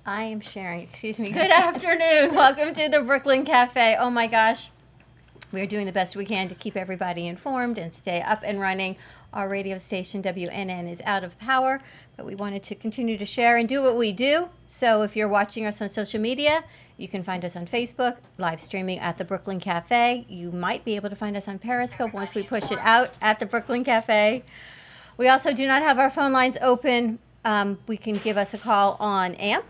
I am sharing. Excuse me. Good afternoon. Welcome to the Brooklyn Cafe. Oh my gosh. We are doing the best we can to keep everybody informed and stay up and running. Our radio station, WNN, is out of power, but we wanted to continue to share and do what we do. So if you're watching us on social media, you can find us on Facebook, live streaming at the Brooklyn Cafe. You might be able to find us on Periscope once we push it out at the Brooklyn Cafe. We also do not have our phone lines open. We can give us a call on AMP.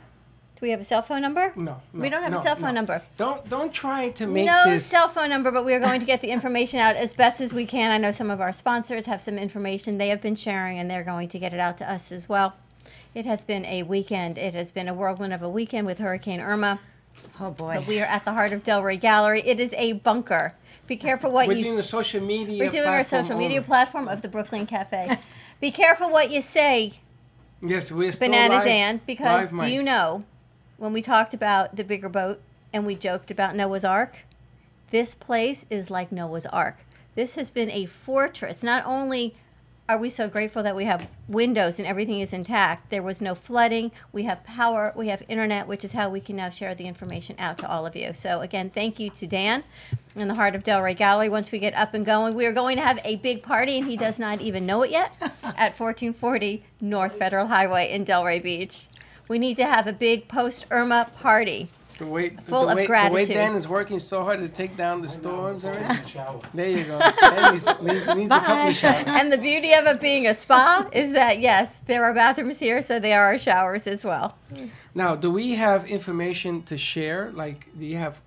Do we have a cell phone number? No. We don't have a cell phone number. Don't try to make no this. Cell phone number, but we are going to get the information out as best as we can. I know some of our sponsors have some information they have been sharing, and they're going to get it out to us as well. It has been a weekend. It has been a whirlwind of a weekend with Hurricane Irma. Oh, boy. But we are at the heart of Delray Gallery. It is a bunker. Be careful what We're doing the social media We're doing our social media platform of the Brooklyn Cafe. Be careful what you say, yes, we're still Banana live, Dan, because live do you mics. know, when we talked about the bigger boat and we joked about Noah's Ark, this place is like Noah's Ark. This has been a fortress. Not only are we so grateful that we have windows and everything is intact, there was no flooding, we have power, we have internet, which is how we can now share the information out to all of you. So again, thank you to Dan in the heart of Delray Gallery. Once we get up and going, we are going to have a big party, and he does not even know it yet, at 1440 North Federal Highway in Delray Beach. We need to have a big post-Irma party. Full of gratitude. The way Dan is working so hard to take down the storms and everything. There you go. Dan needs a couple of showers. And the beauty of it being a spa is that, yes, there are bathrooms here, so there are showers as well. Now, do we have information to share? Like, do you have,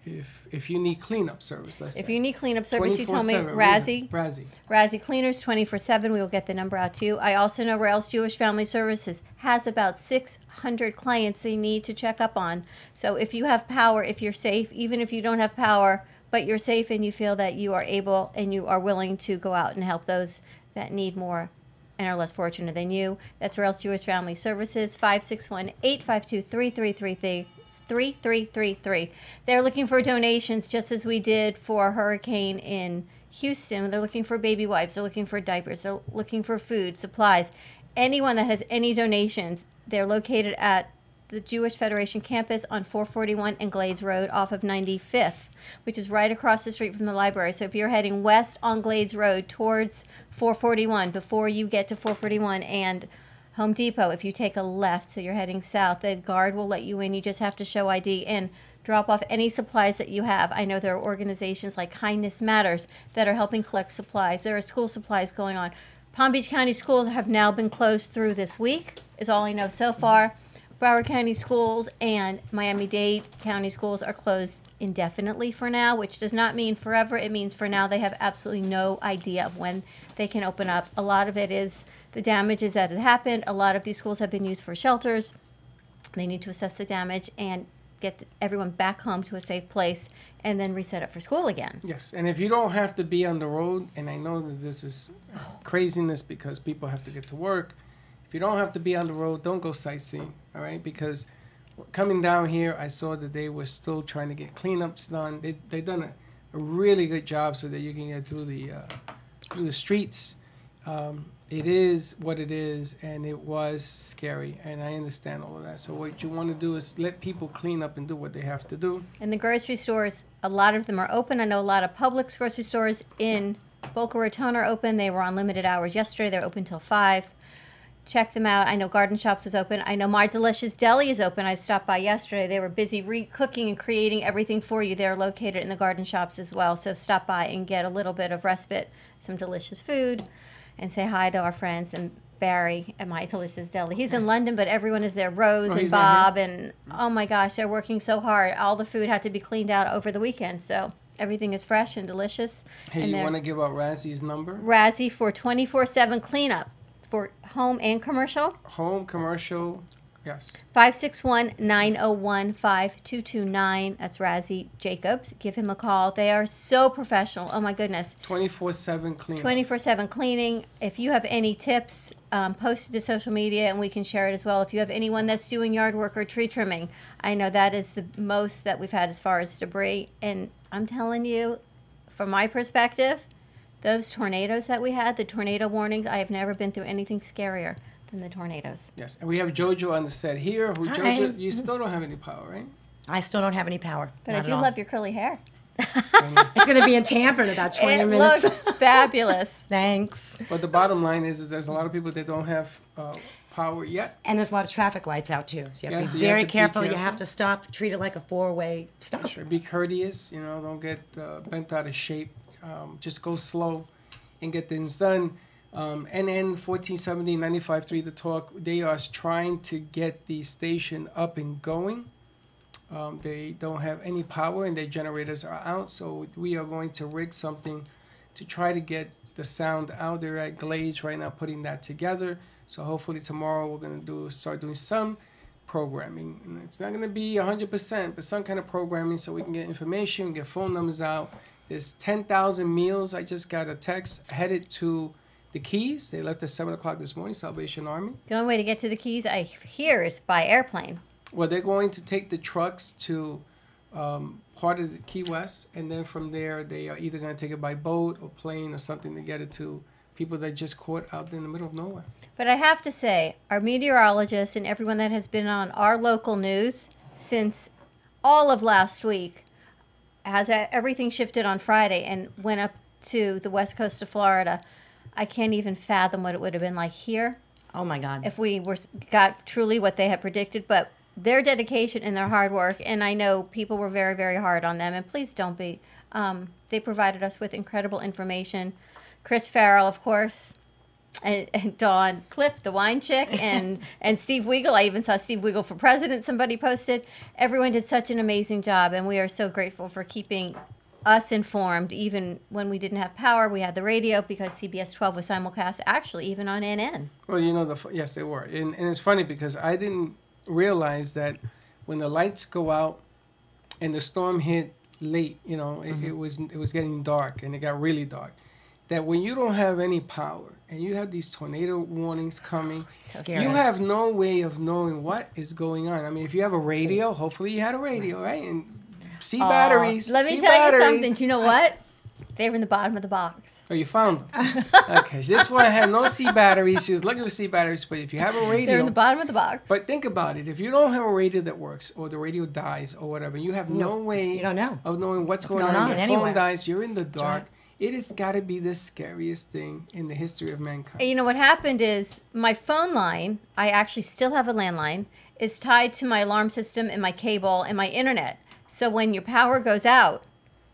if you need cleanup service, let's say. If you need cleanup service, you told me 24/7. Razzie Cleaners, 24/7. We will get the number out to you. I also know Rails Jewish Family Services has about 600 clients they need to check up on. So if you have power, if you're safe, even if you don't have power, but you're safe and you feel that you are able and you are willing to go out and help those that need more and are less fortunate than you, that's Rails Jewish Family Services, 561-852-3333. They're looking for donations just as we did for Hurricane in Houston. They're looking for baby wipes. They're looking for diapers. They're looking for food, supplies. Anyone that has any donations, they're located at the Jewish Federation campus on 441 and Glades Road off of 95th, which is right across the street from the library. So if you're heading west on Glades Road towards 441, before you get to 441 and Home Depot, if you take a left, so you're heading south, the guard will let you in. You just have to show ID and drop off any supplies that you have. I know there are organizations like Kindness Matters that are helping collect supplies. There are school supplies going on. Palm Beach County schools have now been closed through this week, is all I know so far. Broward County schools and Miami-Dade County schools are closed indefinitely for now, which does not mean forever. It means for now they have absolutely no idea of when they can open up. A lot of it is the damages that have happened. A lot of these schools have been used for shelters. They need to assess the damage and get everyone back home to a safe place and then reset up for school again. Yes, and if you don't have to be on the road, and I know that this is craziness because people have to get to work, if you don't have to be on the road, don't go sightseeing, all right? Because coming down here, I saw that they were still trying to get cleanups done. They've done a really good job so that you can get through the streets. It is what it is, and it was scary, and I understand all of that. So what you want to do is let people clean up and do what they have to do. And the grocery stores, a lot of them are open. I know a lot of Publix grocery stores in Boca Raton are open. They were on limited hours yesterday. They're open till 5. Check them out. I know Garden Shops is open. I know My Delicious Deli is open. I stopped by yesterday. They were busy re-cooking and creating everything for you. They're located in the Garden Shops as well. So stop by and get a little bit of respite, some delicious food, and say hi to our friends and Barry at My Delicious Deli. He's in London, but everyone is there. Rose and Bob, and oh my gosh, they're working so hard. All the food had to be cleaned out over the weekend, so everything is fresh and delicious. Hey, you want to give out Razzie's number? Razzie for 24/7 cleanup. For home and commercial? Home, commercial, yes. 561-901-5229. That's Razzie Jacobs. Give him a call. They are so professional. Oh, my goodness. 24/7 cleaning. 24/7 cleaning. If you have any tips, post it to social media, and we can share it as well. If you have anyone that's doing yard work or tree trimming, I know that is the most that we've had as far as debris. And I'm telling you, from my perspective, those tornadoes that we had, the tornado warnings, I have never been through anything scarier in the tornadoes. Yes, and we have Jojo on the set here. Who, Hi. Jojo, you still don't have any power, right? I still don't have any power. But Not I at do all. love your curly hair. It's going to be in Tampa in about 20 It minutes. looks fabulous. Thanks. But the bottom line is that there's a lot of people that don't have power yet. And there's a lot of traffic lights out too. So you have Yeah, to so be you have very to be careful. You careful. have to stop, treat it like a four-way stop. Sure. Be courteous, don't get bent out of shape. Just go slow and get things done. NN 1470 95.3 The Talk, they are trying to get the station up and going. They don't have any power and their generators are out, so we are going to rig something to try to get the sound out there at Glades right now, putting that together. So hopefully tomorrow we're going to start doing some programming. And it's not going to be 100%, but some kind of programming so we can get information, get phone numbers out. There's 10,000 meals. I just got a text headed to the Keys. They left at 7 o'clock this morning, Salvation Army. The only way to get to the Keys, I hear, is by airplane. Well, they're going to take the trucks to part of the Key West, and then from there they are either going to take it by boat or plane or something to get it to people that just caught out in the middle of nowhere. But I have to say, our meteorologists and everyone that has been on our local news since all of last week has everything shifted on Friday and went up to the west coast of Florida. I can't even fathom what it would have been like here Oh my God. if we got truly what they had predicted. But their dedication and their hard work, and I know people were very, very hard on them, and please don't be. They provided us with incredible information. Chris Farrell, of course, and Dawn Cliff, the wine chick, and Steve Weigel. I even saw Steve Weigel for president, somebody posted. Everyone did such an amazing job, and we are so grateful for keeping us informed. Even when we didn't have power, we had the radio because CBS 12 was simulcast, actually, even on NN. Well, yes, they were. And it's funny because I didn't realize that when the lights go out and the storm hit late, it was getting dark and it got really dark. That when you don't have any power and you have these tornado warnings coming, So Scary. you have no way of knowing what is going on. I mean, if you have a radio, hopefully you had a radio, right? And see batteries. Let me see tell you batteries. something. Do you know what? They were in the bottom of the box. Oh, you found them. Okay, so this one had no C batteries. She was looking for C batteries, but if you have a radio, They're in the bottom of the box. but think about it. If you don't have a radio that works, or the radio dies, or whatever, you have no way You don't know. of knowing what's going going on. on Your anywhere. phone dies. You're in the dark. right. It has got to be the scariest thing in the history of mankind. And you know what happened is my phone line, I actually still have a landline, is tied to my alarm system and my cable and my internet. So when your power goes out,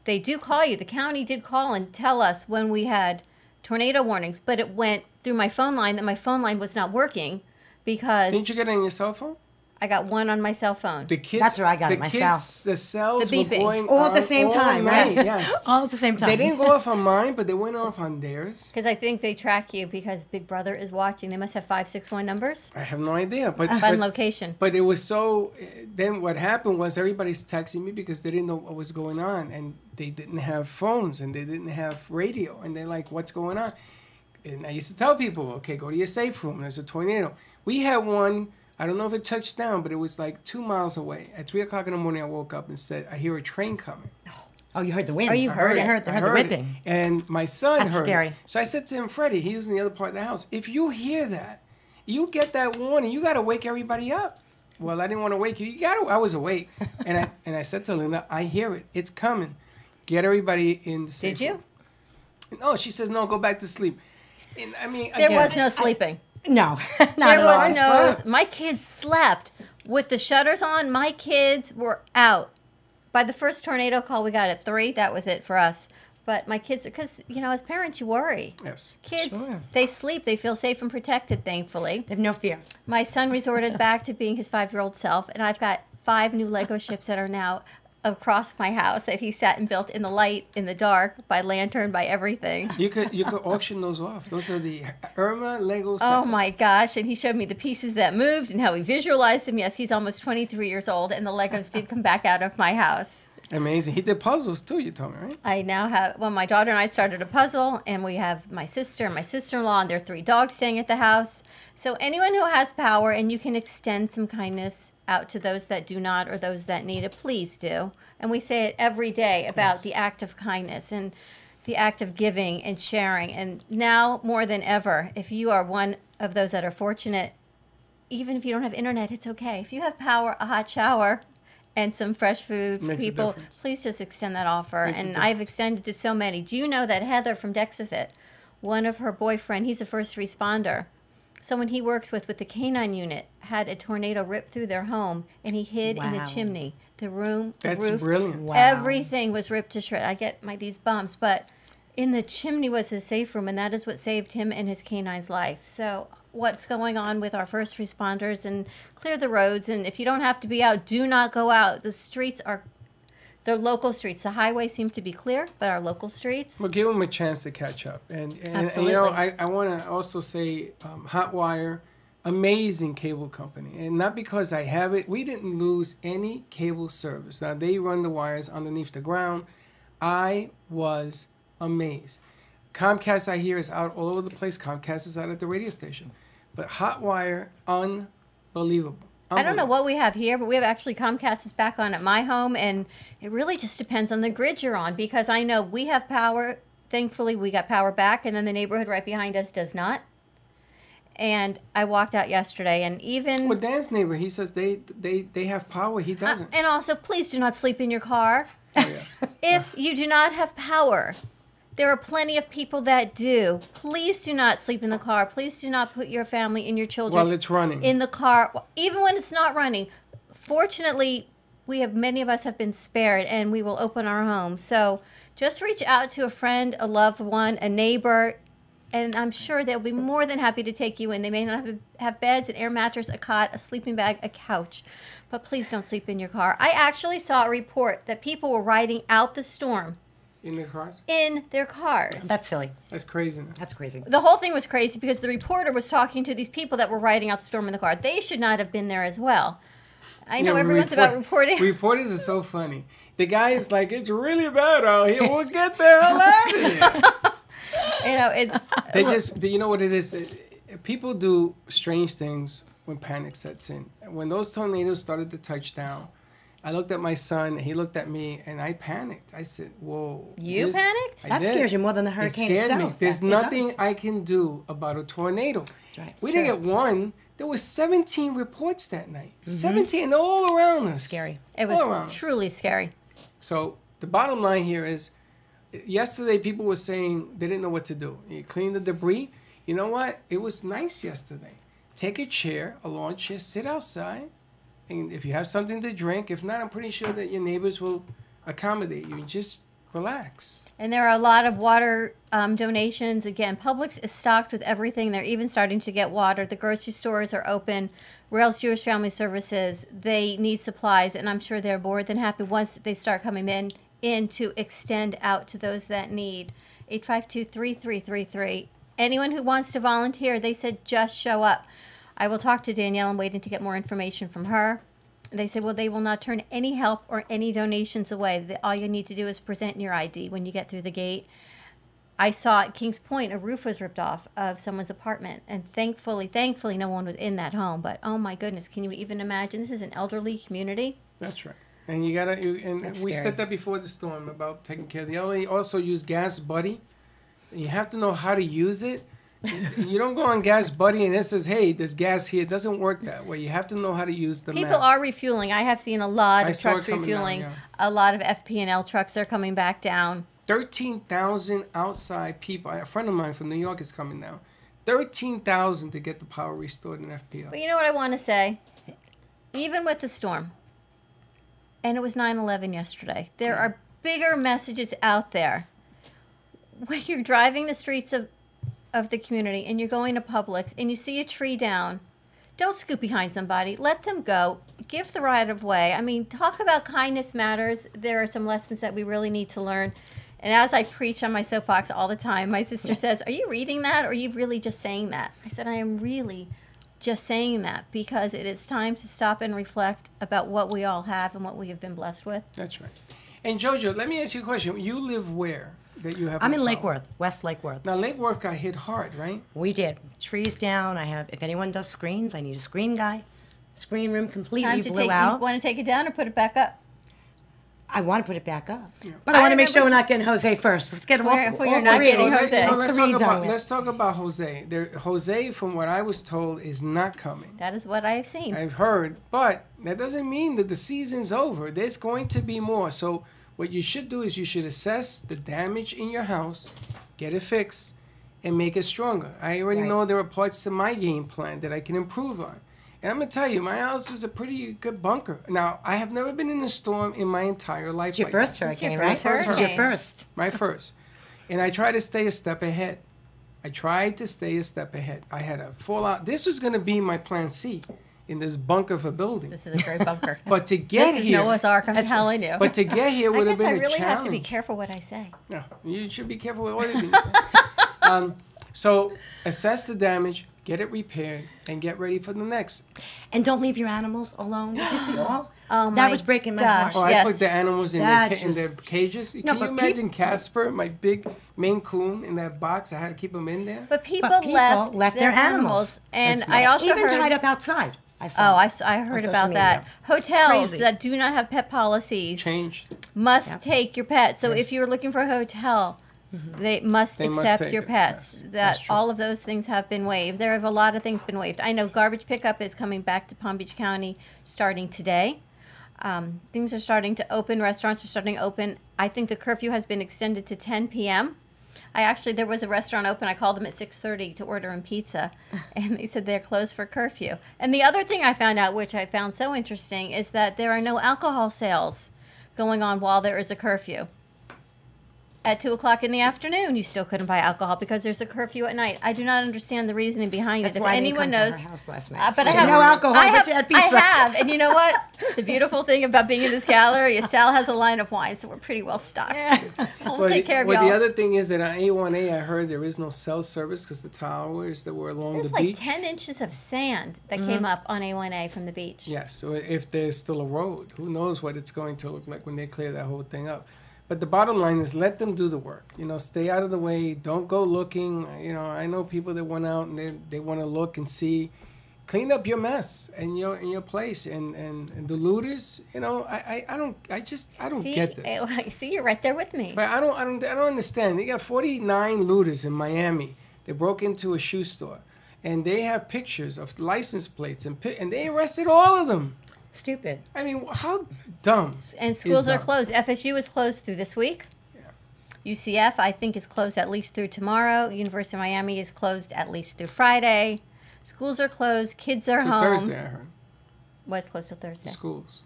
they do call you. The county did call and tell us when we had tornado warnings, but it went through my phone line that my phone line was not working because Didn't you get it on your cell phone? I got one on my cell phone. The kids. That's where I got the it myself. kids, the cells The were beeping. going All at the on same all time, night, right? Yes. All at the same time. They didn't go off on mine, but they went off on theirs. Because I think they track you because Big Brother is watching. They must have 561 numbers I have no idea, but on location. But it was so. Then what happened was everybody's texting me because they didn't know what was going on, and they didn't have phones and they didn't have radio, and they're like, "What's going on?" And I used to tell people, "Okay, go to your safe room. There's a tornado." We had one. I don't know if it touched down, but it was like 2 miles away. At 3 o'clock in the morning, I woke up and said, "I hear a train coming." Oh, you heard the wind. Oh, you heard it. I heard the I heard ripping. it. And my son That's heard scary. it. So I said to him, Freddy, he was in the other part of the house, if you hear that, you get that warning, you got to wake everybody up. Well, I didn't want to wake you. I was awake. and I said to Linda, I hear it. It's coming. Get everybody in the safe Did you? room. No, she says, no, go back to sleep. And, I mean, There again, was no sleeping. No, not There at all. was I no. slept. My kids slept with the shutters on. My kids were out. By the first tornado call we got at 3, that was it for us. But my kids, because as parents, you worry. Yes. Kids, Sure. they sleep. They feel safe and protected. Thankfully, They have no fear. my son resorted back to being his 5-year-old self, and I've got 5 new Lego ships that are now across my house that he sat and built in the light, in the dark, by lantern, by everything. You could auction those off. Those are the Irma Lego sets. Oh my gosh, and he showed me the pieces that moved and how he visualized them. Yes, he's almost 23 years old, and the Legos did come back out of my house. Amazing. He did puzzles too, you told me, right? I now have, my daughter and I started a puzzle, and we have my sister and my sister-in-law, and their 3 dogs staying at the house. So anyone who has power and you can extend some kindness out to those that do not or those that need it, please do. And we say it every day about Yes. the act of kindness. And the act of giving and sharing. And now more than ever, if you are one of those that are fortunate, even if you don't have internet, it's okay. If you have power, a hot shower, and some fresh food for Makes a people, difference. please just extend that offer. Makes a And difference. I've extended to so many. Do you know that Heather from Dexafit, one of her boyfriend, he's a first responder, someone he works with the canine unit, had a tornado rip through their home, and he hid in the Wow. chimney. The room, the That's roof, brilliant. Wow. everything was ripped to shreds. I get these bumps, but in the chimney was his safe room, and that is what saved him and his canine's life. So what's going on with our first responders, and clear the roads, and if you don't have to be out, do not go out. The streets are, they're local streets. The highway seems to be clear, but our local streets, Well, give them a chance to catch up. And you know, Absolutely. I want to also say Hotwire, amazing cable company. And not because I have it. We didn't lose any cable service. Now, they run the wires underneath the ground. I was amazed. Comcast, I hear, is out all over the place. Comcast is out at the radio station. But Hotwire, unbelievable. I don't know what we have here, but we have actually Comcast is back on at my home, and it really just depends on the grid you're on, because I know we have power. Thankfully, we got power back, and then the neighborhood right behind us does not. And I walked out yesterday, and even... Well, Dan's neighbor, he says they have power. He doesn't. and also, please do not sleep in your car. Oh, yeah. If you do not have power, there are plenty of people that do. Please do not sleep in the car. Please do not put your family and your children While it's running. in the car, even when it's not running. Fortunately, many of us have been spared, and we will open our homes. So just reach out to a friend, a loved one, a neighbor, and I'm sure they'll be more than happy to take you in. They may not have beds, an air mattress, a cot, a sleeping bag, a couch, but please don't sleep in your car. I actually saw a report that people were riding out the storm In their cars? in their cars. That's silly. That's crazy. That's crazy. The whole thing was crazy because the reporter was talking to these people that were riding out the storm in the car. They should not have been there as well. I know Yeah, everyone's about reporting. Reporters are so funny. The guy is like, it's really bad out here. We'll get the hell out of here. You know, it's They just, you know what it is? People do strange things when panic sets in. When those tornadoes started to touch down, I looked at my son, he looked at me, and I panicked. I said, whoa. You panicked? I That did. scares you more than the It hurricane scared itself. me. There's It nothing does. I can do about a tornado. That's right. We It's didn't true. get one. There was 17 reports that night. 17 all around us. Scary. it All around was us. truly scary. So the bottom line here is, yesterday people were saying they didn't know what to do. You clean the debris. You know what? It was nice yesterday. Take a chair, a lawn chair, sit outside, and if you have something to drink, if not, I'm pretty sure that your neighbors will accommodate you. Just relax. And there are a lot of water donations. Again, Publix is stocked with everything. They're even starting to get water. The grocery stores are open. Rails Jewish Family Services, they need supplies, and I'm sure they're more than happy once they start coming in to extend out to those that need. 852-3333. Anyone who wants to volunteer, they said just show up. I will talk to Danielle. I'm waiting to get more information from her. They said, well, they will not turn any help or any donations away. All you need to do is present your ID when you get through the gate. I saw at Kings Point, a roof was ripped off of someone's apartment. And thankfully, no one was in that home. But, oh, my goodness, can you even imagine? This is an elderly community. That's right. And you gotta, and That's we scary. said that before the storm about taking care of the elderly. Also use Gas Buddy. You have to know how to use it. You don't go on Gas Buddy and it says, hey, there's gas here. It doesn't work that way. You have to know how to use the People map. are refueling. I have seen a lot I of saw it trucks coming down, refueling. yeah. A lot of FP&L trucks are coming back down. 13,000 outside people. A friend of mine from New York is coming now. 13,000 to get the power restored in FPL. But you know what I want to say? Even with the storm, and it was 9/11 yesterday, there are bigger messages out there. When you're driving the streets of the community and you're going to Publix and you see a tree down, don't scoot behind somebody. Let them go. Give the right of way. I mean, talk about kindness matters. There are some lessons that we really need to learn. And as I preach on my soapbox all the time, my sister says, are you reading that or are you really just saying that? I said, I am really just saying that because it is time to stop and reflect about what we all have and what we have been blessed with. That's right. And Jojo, let me ask you a question. You live where that you have I'm no in power? Lake Worth, West Lake Worth. Now, Lake Worth got hit hard, right? We did. Trees down. I have, if anyone does screens, I need a screen guy. Screen room completely Time to blew take. You out. want to take it down or put it back up? I want to put it back up. But I want to make sure we're not getting Jose first. Let's get him off. Well, you're not getting Well, Jose. let's talk about Jose. Jose, from what I was told, is not coming. That is what I've seen. I've heard, but that doesn't mean that the season's over. There's going to be more. So what you should do is you should assess the damage in your house, get it fixed, and make it stronger. I already know there are parts to my game plan that I can improve on. And I'm going to tell you, my house was a pretty good bunker. Now, I have never been in a storm in my entire life. It's your first hurricane, your right? first hurricane. Your first. My first. And I try to stay a step ahead. I had a fallout. This was going to be my plan C in this bunker of a building. This is a great bunker. But to get This is here, Noah's Ark, I'm telling you. but to get here would I have guess been I really a challenge. have to be careful what I say. No, you should be careful with all the things you say. So assess the damage, get it repaired, and get ready for the next. And don't leave your animals alone. Did you see all? Oh, that my was breaking my gosh. heart. Oh, Yes. I put the animals in That their just- cages. No, Can you but imagine Casper, my big Maine Coon, in that box? I had to keep him in there. But people, But people left their animals. And That's I not- also Even heard... tied up outside. I Oh, saw. I heard social about media. that. Hotels crazy. that do not have pet policies Changed. must take your pet. So if you're looking for a hotel, they must They must accept take your it, pets. yes. That That's true. all of those things have been waived. There have a lot of things been waived. I know garbage pickup is coming back to Palm Beach County starting today. Things are starting to open. Restaurants are starting to open. I think the curfew has been extended to 10 p.m. There was a restaurant open. I called them at 6:30 to order in pizza, and they said they're closed for curfew. And the other thing I found out, which I found so interesting, is that there are no alcohol sales going on while there is a curfew. At 2 o'clock in the afternoon, you still couldn't buy alcohol because there's a curfew at night. I do not understand the reasoning behind That's it. If why anyone I didn't knows, come to her house last night. but I There's have no alcohol, I but have, you had pizza. I have, and you know what? The beautiful thing about being in this gallery is Sal has a line of wine, so we're pretty well stocked. We'll take care of y'all. The other thing is that on A1A, I heard there is no cell service because the towers that were along There's the like beach. 10 inches of sand that came up on A1A from the beach. Yes, so if there's still a road, who knows what it's going to look like when they clear that whole thing up. But the bottom line is let them do the work. Stay out of the way. Don't go looking. I know people that went out and they want to look and see. Clean up your mess in your place. And the looters, I don't See, get this. See, you're right there with me. But I don't understand. They got 49 looters in Miami. They broke into a shoe store, and they have pictures of license plates and they arrested all of them. Stupid. I mean, how dumb? And schools are dumb. closed. FSU is closed through this week. UCF, I think, is closed at least through tomorrow. University of Miami is closed at least through Friday. Schools are closed. Kids are To home. Thursday, I heard. What's closed till Thursday? The schools.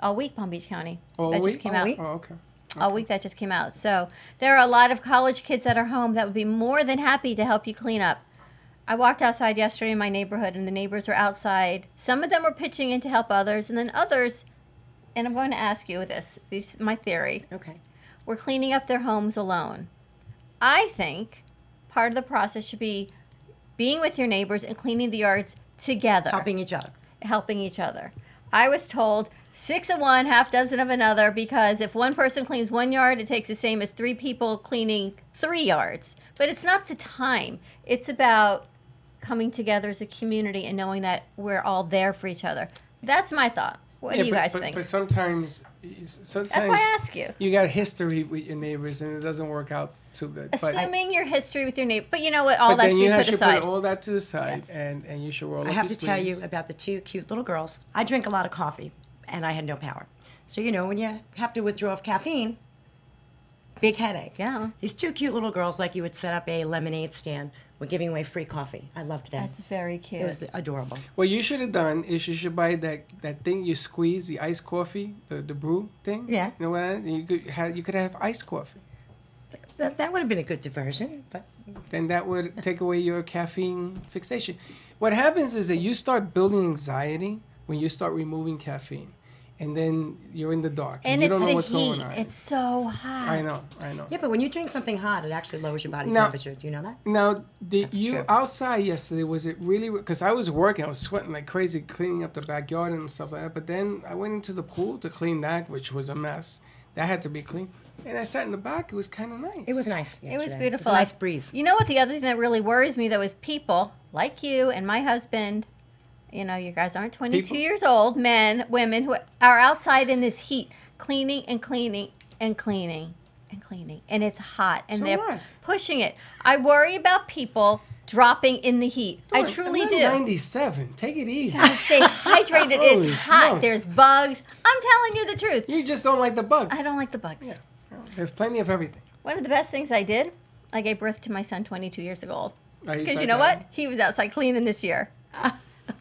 All week, Palm Beach County. All that week? just came All out. week? Oh, okay. All week that just came out. So there are a lot of college kids that are home that would be more than happy to help you clean up. I walked outside yesterday in my neighborhood, and the neighbors were outside. Some of them were pitching in to help others, and then others, and I'm going to ask you this is my theory, Okay. were cleaning up their homes alone. I think part of the process should be being with your neighbors and cleaning the yards together. Helping each other. Helping each other. I was told 6 of one, half dozen of another, because if one person cleans 1 yard, it takes the same as 3 people cleaning 3 yards. But it's not the time. It's about coming together as a community and knowing that we're all there for each other. That's my thought. What do you guys think? But sometimes That's why I ask you. you got history with your neighbors, and it doesn't work out too good. Assuming your history with your neighbor. But you know what? All but that then should you be put should aside. put all that to the side, Yes. and you should roll up I have your to tell sleeves. you about the 2 cute little girls. I drink a lot of coffee, and I had no power. So, when you have to withdraw of caffeine, big headache. Yeah. These 2 cute little girls, like you would set up a lemonade stand, were giving away free coffee. I loved them. That's very cute. It was adorable. What you should have done is you should buy that thing you squeeze, the iced coffee, the brew thing. Yeah. You know what? You could have iced coffee. That would have been a good diversion, but Then that would take away your caffeine fixation. What happens is that you start building anxiety when you start removing caffeine, and then you're in the dark and you it's don't know the what's heat. going on. It's so hot. I know. yeah, but when you drink something hot, it actually lowers your body Now- temperature. Do you know that? Now, did That's you true. outside yesterday? Was it really? Because I was working, I was sweating like crazy, cleaning up the backyard and stuff like that. But then I went into the pool to clean that, which was a mess. That had to be clean. And I sat in the back. It was kind of nice. It was nice. It was yesterday. beautiful. It was a nice breeze. You know what? The other thing that really worries me, though, is people like you and my husband. You guys aren't 22 People? years old, men, women who are outside in this heat. cleaning and cleaning and cleaning and cleaning. And it's hot. And So they're what? pushing it. I worry about people dropping in the heat. I Dude, truly I'm do. 97. Take it easy. Stay hydrated. Holy It's hot. smokes. There's bugs. I'm telling you the truth. You just don't like the bugs. I don't like the bugs. Yeah. There's plenty of everything. One of the best things I did, I gave birth to my son 22 years ago. He's Because you like know that. what? He was outside cleaning this year.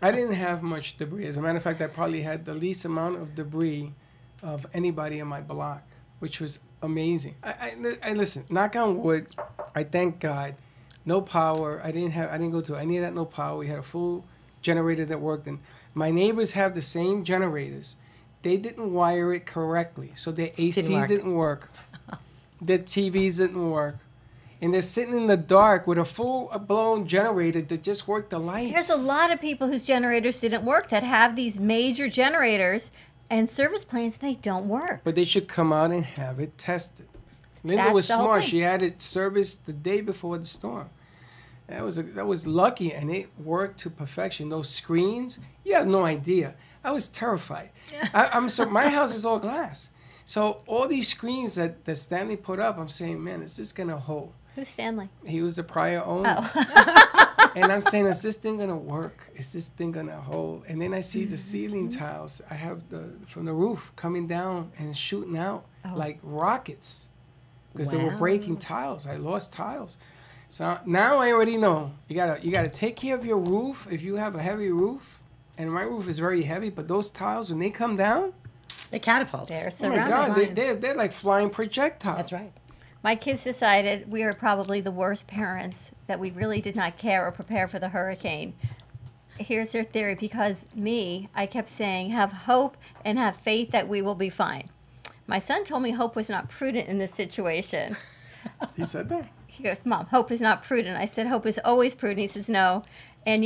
I didn't have much debris. As a matter of fact, I probably had the least amount of debris of anybody in my block, which was amazing. I listen. Knock on wood. I thank God. No power. I didn't go through any of that. No power. We had a full generator that worked, and my neighbors have the same generators. They didn't wire it correctly, so their AC didn't work. Their TVs didn't work. And they're sitting in the dark with a full-blown generator that just worked the lights. There's a lot of people whose generators didn't work that have these major generators and service plans. They don't work. But they should come out and have it tested. Linda That's was the whole smart. thing. She had it serviced the day before the storm. That was lucky, and it worked to perfection. Those screens, you have no idea. I was terrified. I'm so my house is all glass, so all these screens that Stanley put up, I'm saying, man, is this gonna hold? Who's Stanley? He was the prior owner. Oh. And I'm saying, is this thing gonna work? Is this thing gonna hold? And then I see the ceiling tiles. I have from the roof coming down and shooting out like rockets because they were Wow. breaking tiles. I lost tiles. So now I already know you gotta take care of your roof if you have a heavy roof. And my roof is very heavy, but those tiles when they come down, They catapult. They're oh my surrounded. God, they're like flying projectiles. That's right. My kids decided we are probably the worst parents, that we really did not care or prepare for the hurricane. Here's their theory. Because I kept saying, have hope and have faith that we will be fine. My son told me hope was not prudent in this situation. He said that. He goes, Mom, hope is not prudent. I said, hope is always prudent. He says, no. And,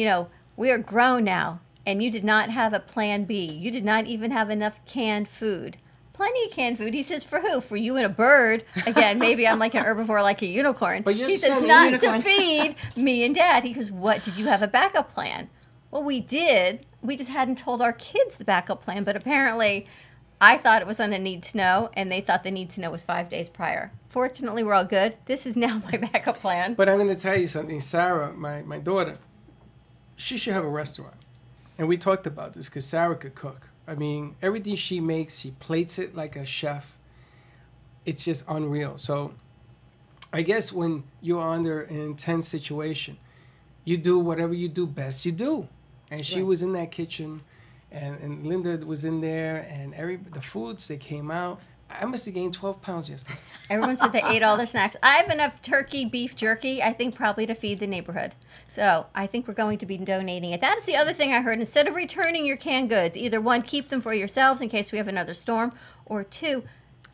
we are grown now, and you did not have a plan B. You did not even have enough canned food. Plenty of canned food. He says, for who? For you and a bird. Again, maybe I'm like an herbivore, like a unicorn. But you're he says, saying a not unicorn. to feed me and Dad. He goes, what? Did you have a backup plan? Well, we did. We just hadn't told our kids the backup plan. But apparently, I thought it was on a need to know, and they thought the need to know was 5 days prior. Fortunately, we're all good. This is now my backup plan. But I'm going to tell you something. Sarah, my daughter, she should have a restaurant. And we talked about this because Sarah could cook. I mean, everything she makes, she plates it like a chef. It's just unreal. So I guess when you're under an intense situation, you do whatever you do best you do. And she was in that kitchen, and Linda was in there, and the foods, they came out. I must have gained 12 pounds yesterday. Everyone said they ate all their snacks. I have enough turkey, beef jerky, I think probably to feed the neighborhood. So I think we're going to be donating it. That is the other thing I heard. Instead of returning your canned goods, either one, keep them for yourselves in case we have another storm, or two,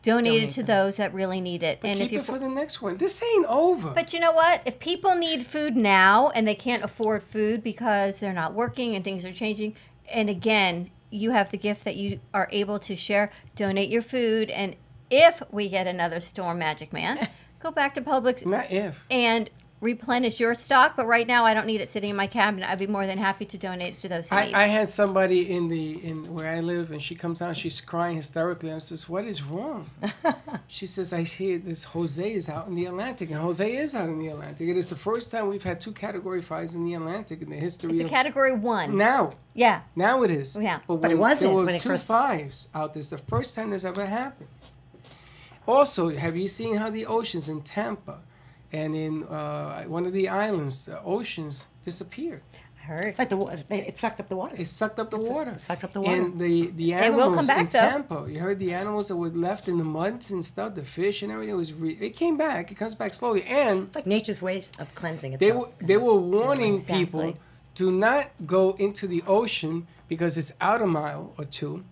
donate it to those that really need it. But and keep if you're it for the next one. This ain't over. But you know what? If people need food now and they can't afford food because they're not working and things are changing, and again, you have the gift that you are able to share, donate your food, and if we get another storm, Magic Man, go back to Publix Not if. and replenish your stock. But right now, I don't need it sitting in my cabinet. I'd be more than happy to donate it to those who need. I had somebody in where I live, and she comes out, she's crying hysterically. I says, "What is wrong?" She says, "I hear this Jose is out in the Atlantic," and Jose is out in the Atlantic. It is the first time we've had 2 Category 5s in the Atlantic in the history It's a of Category 1. now. Yeah. Now it is. Yeah. But it wasn't there were when it 2 first- 5s out there. It's the first time this ever happened. Also, have you seen how the oceans in Tampa and in one of the islands, the oceans disappeared? I heard. It's like the water. It sucked up the water. It sucked up the water. It sucked up the water. And the will animals come back, in though. Tampa, you heard the animals that were left in the muds and stuff, the fish and everything, it came back. It comes back slowly. And It's like nature's ways of cleansing they itself. were warning Exactly. people, do not go into the ocean because it's out a mile or 2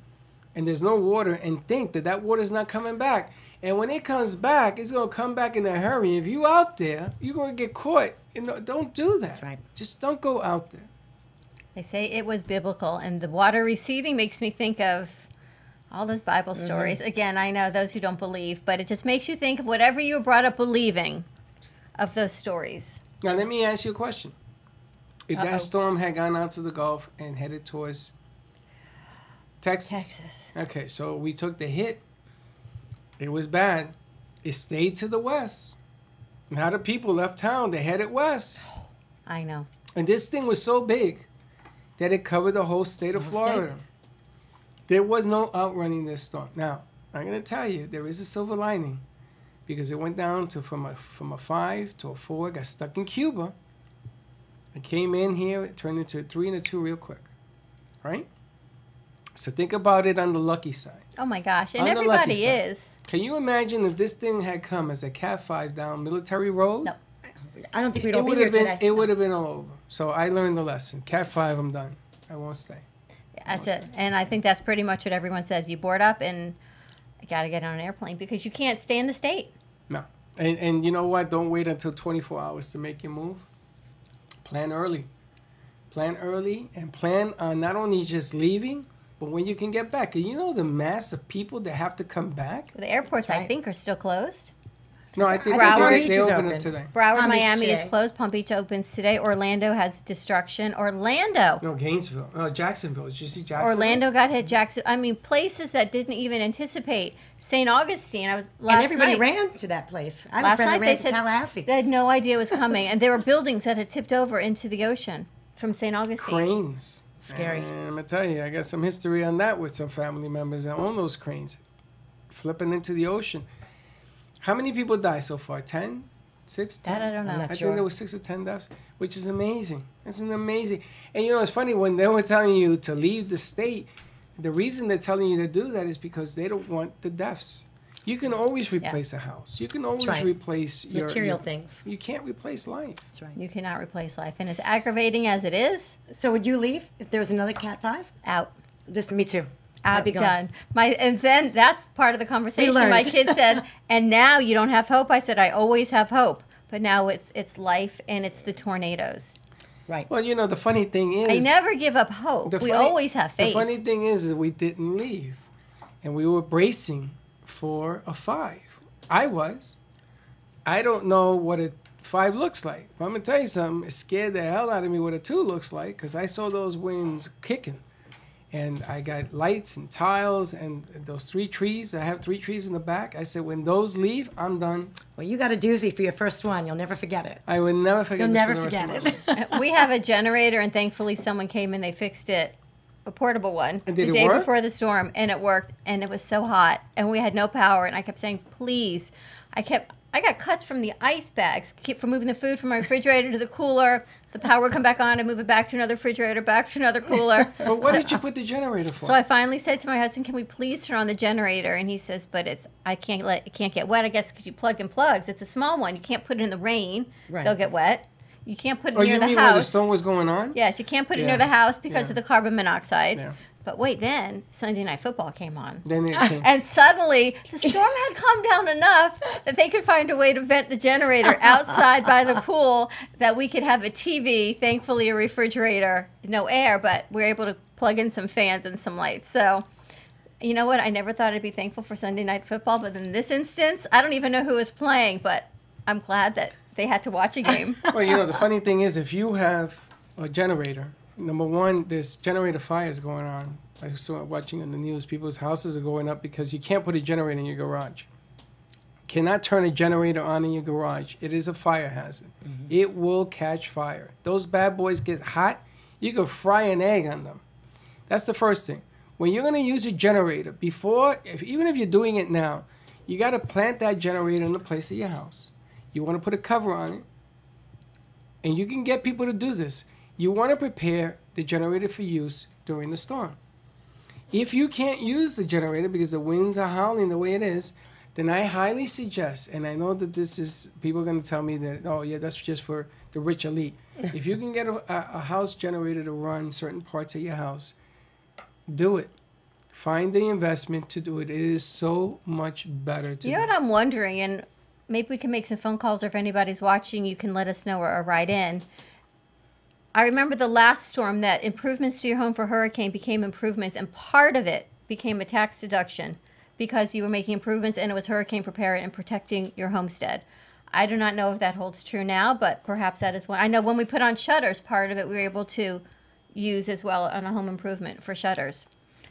and there's no water, and think that water is not coming back. And when it comes back, it's going to come back in a hurry. If you out there, you're going to get caught. Don't do that. That's right. Just don't go out there. They say it was biblical, and the water receding makes me think of all those Bible stories. Again, I know those who don't believe, but it just makes you think of whatever you were brought up believing of those stories. Now, let me ask you a question. If Uh-oh. that storm had gone out to the Gulf and headed towards Texas. Texas. Okay, so we took the hit It was bad. It stayed to the west. Now the people left town. They headed west. I know. And this thing was so big that it covered the whole state of Florida. There was no outrunning this storm. Now, I'm going to tell you, there is a silver lining because it went down to from a 5 to a 4, got stuck in Cuba. It came in here, it turned into a 3 and a 2 real quick. Right? So think about it on the lucky side. Oh my gosh, and On the lucky everybody side. is. Can you imagine if this thing had come as a Cat 5 down Military Road? No. I don't think we'd It all be would here have been. today. It would have been all over. So I learned the lesson. Cat 5, I'm done. I won't stay. That's it. And I think that's pretty much what everyone says. You board up and you got to get on an airplane because you can't stay in the state. No. And you know what? Don't wait until 24 hours to make your move. Plan early. Plan early and plan on not only just leaving, but when you can get back. And you know the mass of people that have to come back? The airports, That's I right. think, are still closed. No, I think Broward they Beach is opened open. it today. Broward, Palm Beach Miami is today. closed. Palm Beach opens today. Orlando has destruction. Orlando. No, Gainesville. No, Jacksonville. Did you see Jacksonville? Orlando got hit. Jackson. I mean, places that didn't even anticipate. St. Augustine. I was last And everybody night. ran to that place. I have a Last friend night that they ran to said Tallahassee. they had no idea it was coming, and there were buildings that had tipped over into the ocean from St. Augustine. Cranes. Scary. And I'm going to tell you, I got some history on that with some family members that own those cranes. Flipping into the ocean. How many people died so far? 10? 6? 10? That I don't know. I'm not I sure. think there was 6 or 10 deaths, which is amazing. It's an amazing. And you know, it's funny when they were telling you to leave the state. The reason they're telling you to do that is because they don't want the deaths. You can always replace a house. You can always right. replace It's your material your- things. You can't replace life. That's right. You cannot replace life, and as aggravating as it is, So would you leave if there was another Cat 5? out. Me too. I'd Out, be gone. done. And then that's part of the conversation. learned. My kid said, "And now you don't have hope." I said, "I always have hope, but now it's life and it's the tornadoes. Right. Well, you know, the funny thing is, I never give up hope. the We funny- always have faith." The funny thing is we didn't leave, and we were bracing for a 5. I was. I don't know what a 5 looks like. But I'm gonna tell you something. It scared the hell out of me what a 2 looks like because I saw those winds kicking, and I got lights and tiles and those 3 trees. I have 3 trees in the back. I said, when those leave, I'm done. Well, you got a doozy for your first one. You'll never forget it. I will never forget. You'll this never for the rest forget of my life. it. We have a generator, and thankfully someone came and they fixed it, a portable one, And did the it day work? before the storm, and it worked. And it was so hot, and we had no power. And I kept saying, "Please," I got cuts from the ice bags, keep from moving the food from my refrigerator to the cooler. The power would come back on, and move it back to another refrigerator, back to another cooler. But what did you put the generator for? So I finally said to my husband, "Can we please turn on the generator?" And he says, "But it can't get wet. I guess because you plug in plugs. It's a small one. You can't put it in the rain. Right. They'll get wet. You can't put it Oh, near you the mean where the house. storm was going on? Yes, you can't put it Yeah. near the house because Yeah. of the carbon monoxide." Yeah. But wait, then Sunday Night Football came on. Then it came. And suddenly, the storm had calmed down enough that they could find a way to vent the generator outside by the pool, that we could have a TV, thankfully a refrigerator, no air, but we were able to plug in some fans and some lights. So, you know what? I never thought I'd be thankful for Sunday Night Football, but in this instance, I don't even know who was playing, but I'm glad that they had to watch a game. Well, you know, the funny thing is, if you have a generator, number one, there's generator fires going on. I saw watching on the news, people's houses are going up because you can't put a generator in your garage. Cannot turn a generator on in your garage. It is a fire hazard. It will catch fire. Those bad boys get hot, you could fry an egg on them. That's the first thing. When you're going to use a generator, even if you're doing it now, you got to plant that generator in the place of your house. You want to put a cover on it. And you can get people to do this. You want to prepare the generator for use during the storm. If you can't use the generator because the winds are howling the way it is, then I highly suggest, and I know that people are going to tell me that, oh yeah, that's just for the rich elite. If you can get a house generator to run certain parts of your house, do it. Find the investment to do it. It is so much better to You know do. what I'm wondering, and maybe we can make some phone calls, or if anybody's watching, you can let us know or write in. I remember the last storm that improvements to your home for hurricane became improvements, and part of it became a tax deduction because you were making improvements and it was hurricane prepared and protecting your homestead. I do not know if that holds true now, but perhaps that is one. I know when we put on shutters, part of it we were able to use as well on a home improvement for shutters.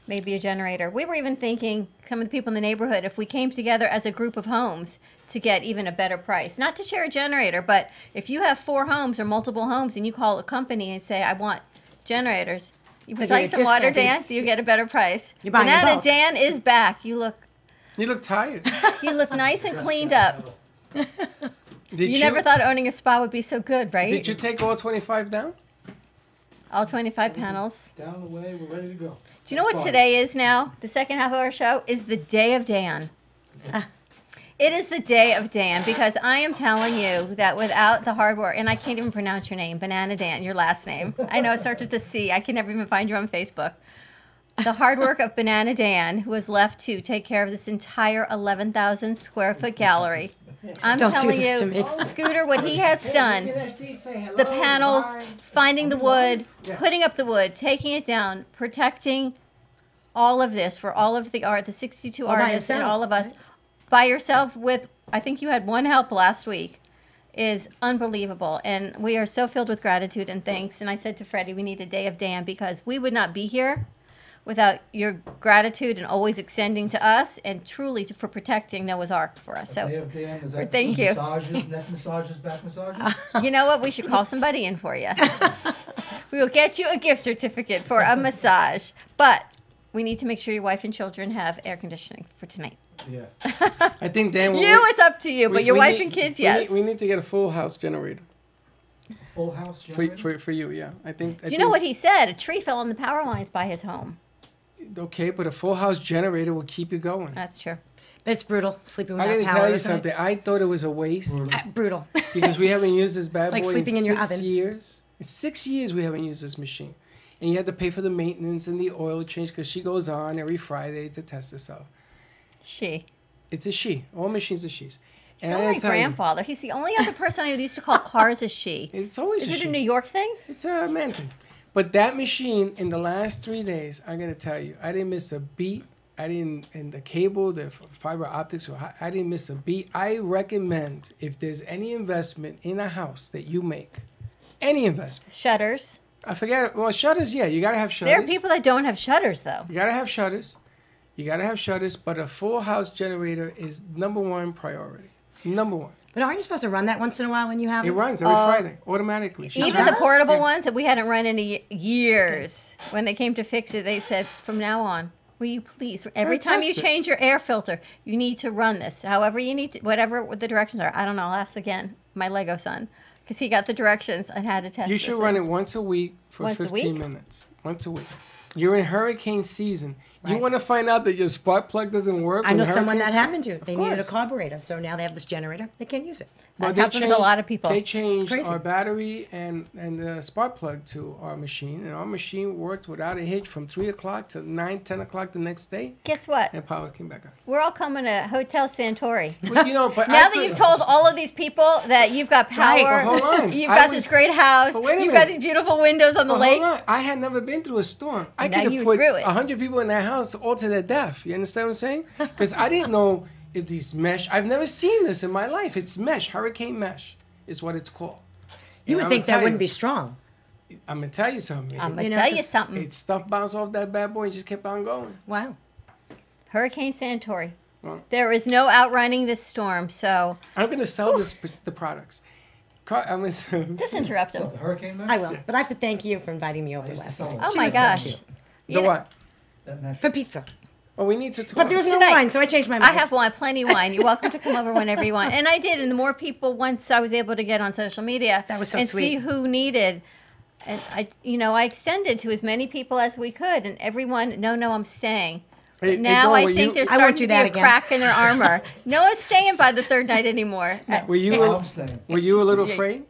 maybe a generator. We were even thinking, some of the people in the neighborhood, if we came together as a group of homes to get even a better price. Not to share a generator, but if you have 4 homes or multiple homes and you call a company and say, I want generators, you would like some water, Dan? You get a better price. Banana Dan is back. You look tired. You look nice and cleaned up. You never thought owning a spa would be so good, right? Did you take all 25 down? All 25 panels. Down the way, we're ready to go. Do you know what today is now? The second half of our show is the day of Dan. It is the day of Dan because I am telling you that without the hard work, and I can't even pronounce your name, Banana Dan, your last name. I know it starts with a C. I can never even find you on Facebook. The hard work of Banana Dan, who was left to take care of this entire 11,000 square foot gallery. I'm telling you, Scooter, what he has done, the panels, finding the wood, putting up the wood, taking it down, protecting all of this for all of the art, the 62 artists and all of us, by yourself with, I think you had one help last week, is unbelievable. And we are so filled with gratitude and thanks. And I said to Freddy, we need a day of Dan because we would not be here without your gratitude and always extending to us and truly for protecting Noah's Ark for us. So, thank you. Massages, neck massages, back massages? You know what? We should call somebody in for you. We will get you a gift certificate for a massage. But we need to make sure your wife and children have air conditioning for tonight. Yeah. I think Dan will. It's up to you, but your wife and kids, yes. We need to get a full house generator. Full house generator? For you, yeah. Do you know what he said? A tree fell on the power lines by his home. Okay, but a full house generator will keep you going. That's true. But it's brutal sleeping without power. I power. gotta tell you something. I thought it was a waste. Brutal. Because we haven't used this bad like boy sleeping in your 6 oven. years. It's 6 years we haven't used this machine. And you have to pay for the maintenance and the oil change because she goes on every Friday to test herself. She. It's a she. All machines are she's. He's not my grandfather. He's the only other person I used to call cars a she. It's always Is it a New York thing? It's a man thing. But that machine, in the last 3 days, I'm going to tell you, I didn't miss a beat. And the cable, the fiber optics, I didn't miss a beat. I recommend, if there's any investment in a house that you make, any investment. Shutters. I forget. Well, shutters, yeah, you got to have shutters. There are people that don't have shutters, though. You got to have shutters. But a full house generator is #1 priority. #1. But aren't you supposed to run that once in a while when you have it? It runs every Friday, automatically. Even the portable ones that we hadn't run in years. When they came to fix it, they said, from now on, will you please, every time you change your air filter, you need to run this. However you need to, whatever the directions are. I don't know, I'll ask again my Lego son. Because he got the directions and had to test it. You should run it once a week for 15 minutes. Once a week. You're in hurricane season. Right. You want to find out that your spark plug doesn't work? I know someone that happened to. They needed a carburetor, so now they have this generator. They can't use it. That happened with a lot of people. They changed our battery and the spark plug to our machine, and our machine worked without a hitch from 3 o'clock to 9, 10 o'clock the next day. Guess what? And power came back on. We're all coming to Hotel Santori. Well, but now that you've told all of these people that you've got power, hold on. You've got this great house, you've got these beautiful windows on the lake. Hold on. I had never been through a storm. I could have put 100 people in that house all to their death. You understand what I'm saying? Because I didn't know if these mesh. I've never seen this in my life. It's mesh, hurricane mesh, is what it's called. You would think that wouldn't be strong. I'm gonna tell you something. I'm gonna tell you something. It's stuff bounced off that bad boy and just kept on going. Wow. Hurricane Santori. Well, there is no outrunning this storm. So I'm gonna sell the products. I'm gonna just interrupt him. What, the hurricane mesh? I will, but I have to thank you for inviting me over last night. Oh my gosh! The what? That mesh. For pizza. Oh, we need to talk. But there was no wine, so I changed my mind. I have wine, plenty of wine. You're welcome to come over whenever you want. And I did. And the more people, once I was able to get on social media that was so and sweet. See who needed, and I extended to as many people as we could. And everyone, no, I'm staying. Now I think there's starting to be a crack in their armor. No one's staying by the third night anymore. Were you a little afraid?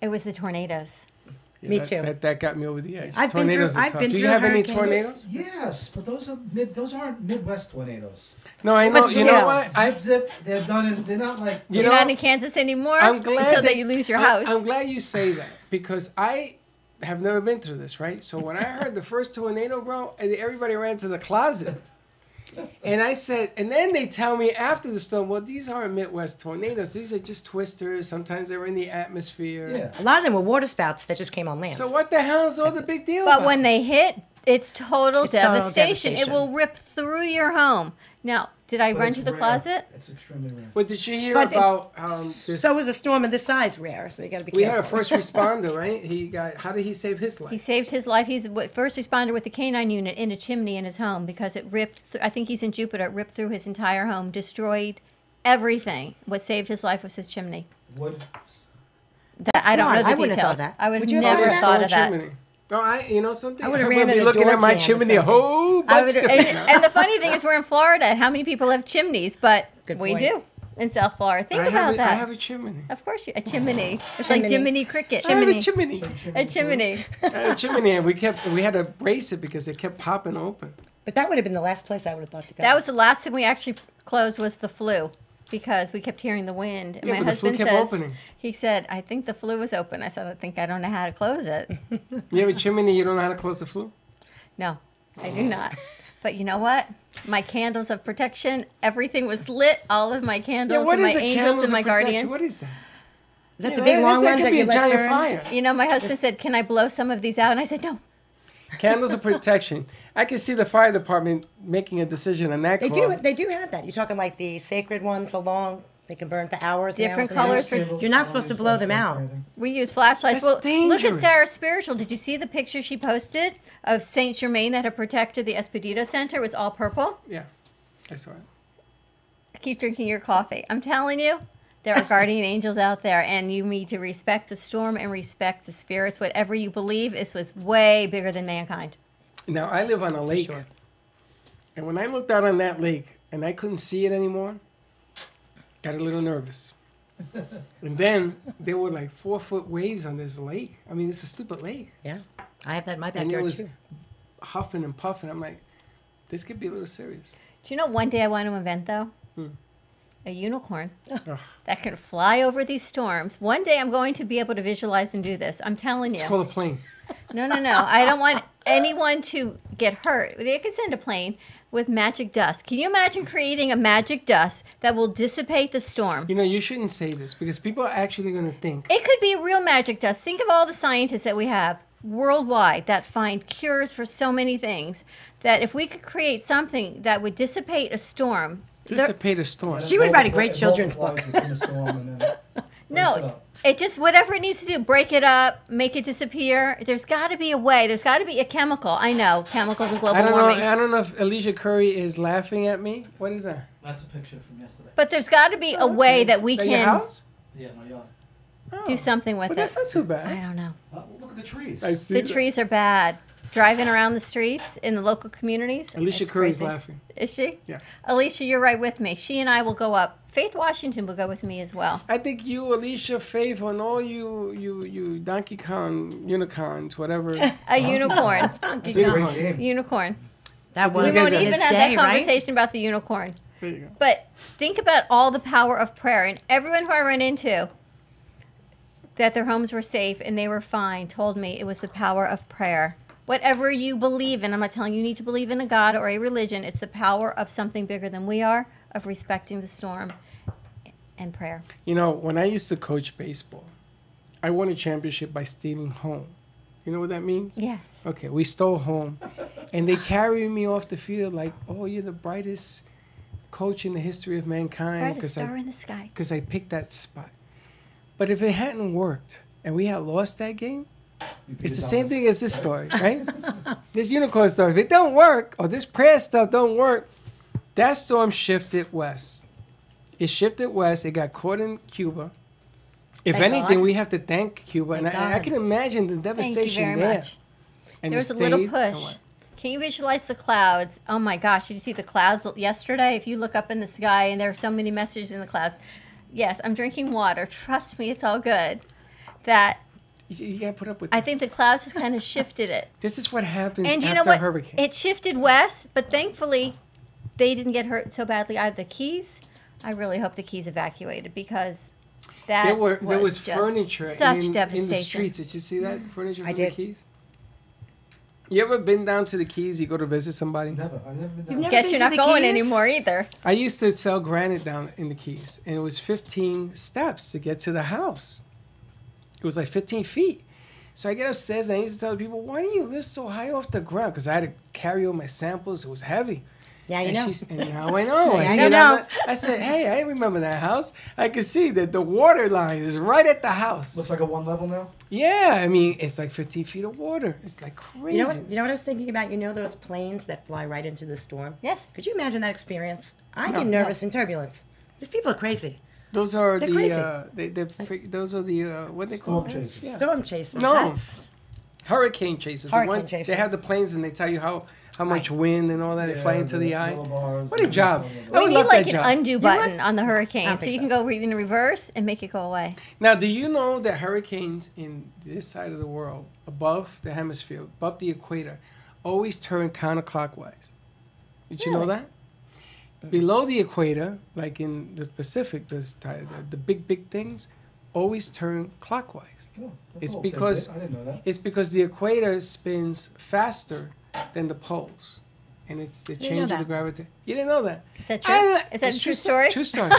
It was the tornadoes. Yeah, me too. That got me over the edge. I've been through Do you have any tornadoes? Yes, but those aren't Midwest tornadoes. No, I know. But you know what? Zip. They're done. They're not like. You're not in Kansas anymore. I'm glad until that you lose your house. I'm glad you say that because I have never been through this, right? So when I heard the first tornado, bro, everybody ran to the closet. And I said, and then they tell me after the storm, well, these aren't Midwest tornadoes. These are just twisters. Sometimes they're in the atmosphere. Yeah. A lot of them were water spouts that just came on land. So what the hell is all the big deal But about? when they hit, It's total It's total devastation. It devastation. will rip through your home. Now, did I But run it's to the rare. closet? It's extremely rare. But did you hear But it- about this? So is a storm of this size rare, so you got to be we had a careful. first responder, right? He got. How did he save his life? He saved his life. He's a first responder with the canine unit in a chimney in his home because it ripped. I think he's in Jupiter. It ripped through his entire home, destroyed everything. What saved his life was his chimney. Wood. That I don't smart. know the I wouldn't have details. thought that. I would Would you have never done His that? thought stone of that. chimney. No, you know something? I would've I'm ran gonna in be a looking door at my jam or chimney a something. whole I bunch would, different. and the funny thing is, we're in Florida, and how many people have chimneys? But Good we point. do in South Florida. Think I about have that. I have a chimney. Of course, a chimney. It's like Chimney. Jiminy Cricket. I have a Chimney. chimney. A chimney. I had a chimney, and we had to brace it because it kept popping open. But that would have been the last place I would have thought to go. That was the last thing we actually closed was the flu because we kept hearing the wind. And Yeah, my but the flu husband kept says, opening. he said, I think the flu was open. I said, I don't know how to close it. You have a chimney, you don't know how to close the flue? No, I do not. But you know what? My candles of protection, everything was lit. All of my candles and my angels and my guardians. What is that? Is that Yeah, the big long that ones could that be you a let giant burn? fire. You know, my husband said, can I blow some of these out? And I said, no. Candles of protection. I can see the fire department making a decision on that. They call. do. They do have that. You're talking like the sacred ones, the long. They can burn for hours. and Different hours and hours. colors for- You're not supposed to blow them out. We use flashlights. That's Well, look at dangerous. Sarah Spiritual. Did you see the picture she posted of Saint Germain that had protected the Espedito Center? It was all purple. Yeah, I saw it. Keep drinking your coffee. I'm telling you, there are guardian angels out there, and you need to respect the storm and respect the spirits. Whatever you believe, this was way bigger than mankind. Now I live on a lake, Sure. and when I looked out on that lake and I couldn't see it anymore, got a little nervous. And then there were like 4-foot waves on this lake. I mean, it's a stupid lake, Yeah, I have that in my and backyard it was too. huffing and puffing. I'm like, this could be a little serious. Do you know one day I want to invent, though? Hmm. A unicorn Ugh. that can fly over these storms. One day I'm going to be able to visualize and do this. I'm telling you. It's called a plane. No. I don't want anyone to get hurt. They could send a plane with magic dust. Can you imagine creating a magic dust that will dissipate the storm? You know, you shouldn't say this because people are actually going to think. It could be real magic dust. Think of all the scientists that we have worldwide that find cures for so many things. That if we could create something that would dissipate a storm. Dissipate a storm. She would write a great children's book. No, it just whatever it needs to do, break it up, make it disappear. There's got to be a way. There's got to be a chemical. I know chemicals and global warming. I don't know if Alicia Curry is laughing at me. What is that? That's a picture from yesterday. But there's got to be a way that we Is that your can house? Yeah, my yard. do something with But it. that's not too I bad. don't know. Look at the trees. I see. The that. trees are bad. Driving around the streets in the local communities. Alicia it's Curry's crazy. laughing. Is she? Yeah. Alicia, you're right with me. She and I will go up. Faith Washington will go with me as well. I think you, Alicia, Faith, and all you Donkey Kong unicorns, whatever. A unicorn. That's a great Unicorn. game. Unicorn. That We was guys won't are- even its have day, that right? conversation about the unicorn. There you go. But think about all the power of prayer. And everyone who I ran into that their homes were safe and they were fine told me it was the power of prayer. Whatever you believe in, I'm not telling you need to believe in a God or a religion. It's the power of something bigger than we are, of respecting the storm and prayer. You know, when I used to coach baseball, I won a championship by stealing home. You know what that means? Yes. Okay, we stole home, and they carried me off the field like, "Oh, you're the brightest coach in the history of mankind," Brightest star in the sky. because I picked that spot. But if it hadn't worked and we had lost that game, it's the same thing as this story, right? This unicorn story. If it don't work, or this prayer stuff don't work, that storm shifted west. It shifted west. It got caught in Cuba. If Thank anything, God. we have to thank Cuba. Thank and I God. can imagine the Thank you devastation very there. much. And There it was a little stayed, and push. what? Can you visualize the clouds? Oh my gosh, did you see the clouds yesterday? If you look up in the sky and there are so many messages in the clouds. Yes, I'm drinking water. Trust me, it's all good. That You got to put up with I this. think the clouds has kind of shifted it. This is what happens And you after know a what? hurricane. It shifted west, but thankfully they didn't get hurt so badly either. The Keys, I really hope the Keys evacuated because that there was just furniture such in devastation. the streets. Did you see that furniture I from did. the Keys? You ever been down to the Keys? You go to visit somebody? Never. I've never been You've down. never Guess been you're to not the going Keys? anymore either. I used to sell granite down in the Keys, and it was 15 steps to get to the house. It was like 15 feet. So I get upstairs and I used to tell people, why do you live so high off the ground? Because I had to carry all my samples. It was heavy. Yeah, you And know. and now I know. Yeah, I you said, know. I said, hey, I remember that house. I could see that the water line is right at the house. Looks like a one level now. Yeah, I mean, it's like 15 feet of water. It's like crazy. You know what I was thinking about? You know those planes that fly right into the storm? Yes. Could you imagine that experience? I No. get nervous in turbulence. These people are crazy. Those are They're those are the what they call Storm chasers. Yeah. Storm chasers. No. That's- Hurricane chasers. Hurricane They chasers. have the planes and they tell you how much wind and all that. They fly into the eye. millibars What a and job. all I We would need love like that an job. undo know button what? on the I hurricane, don't so think you so. can go in reverse and make it go away. Now, do you know that hurricanes in this side of the world, above the hemisphere, above the equator, always turn counterclockwise? Did you know Really? that? Below the equator, like in the Pacific, the big things always turn clockwise. Oh, that's It's a little because- tidbit. I didn't know that. It's because the equator spins faster than the poles. And it's the Didn't know change of the that. gravity. You didn't know that? Is that true? Is that It's a true story? True story.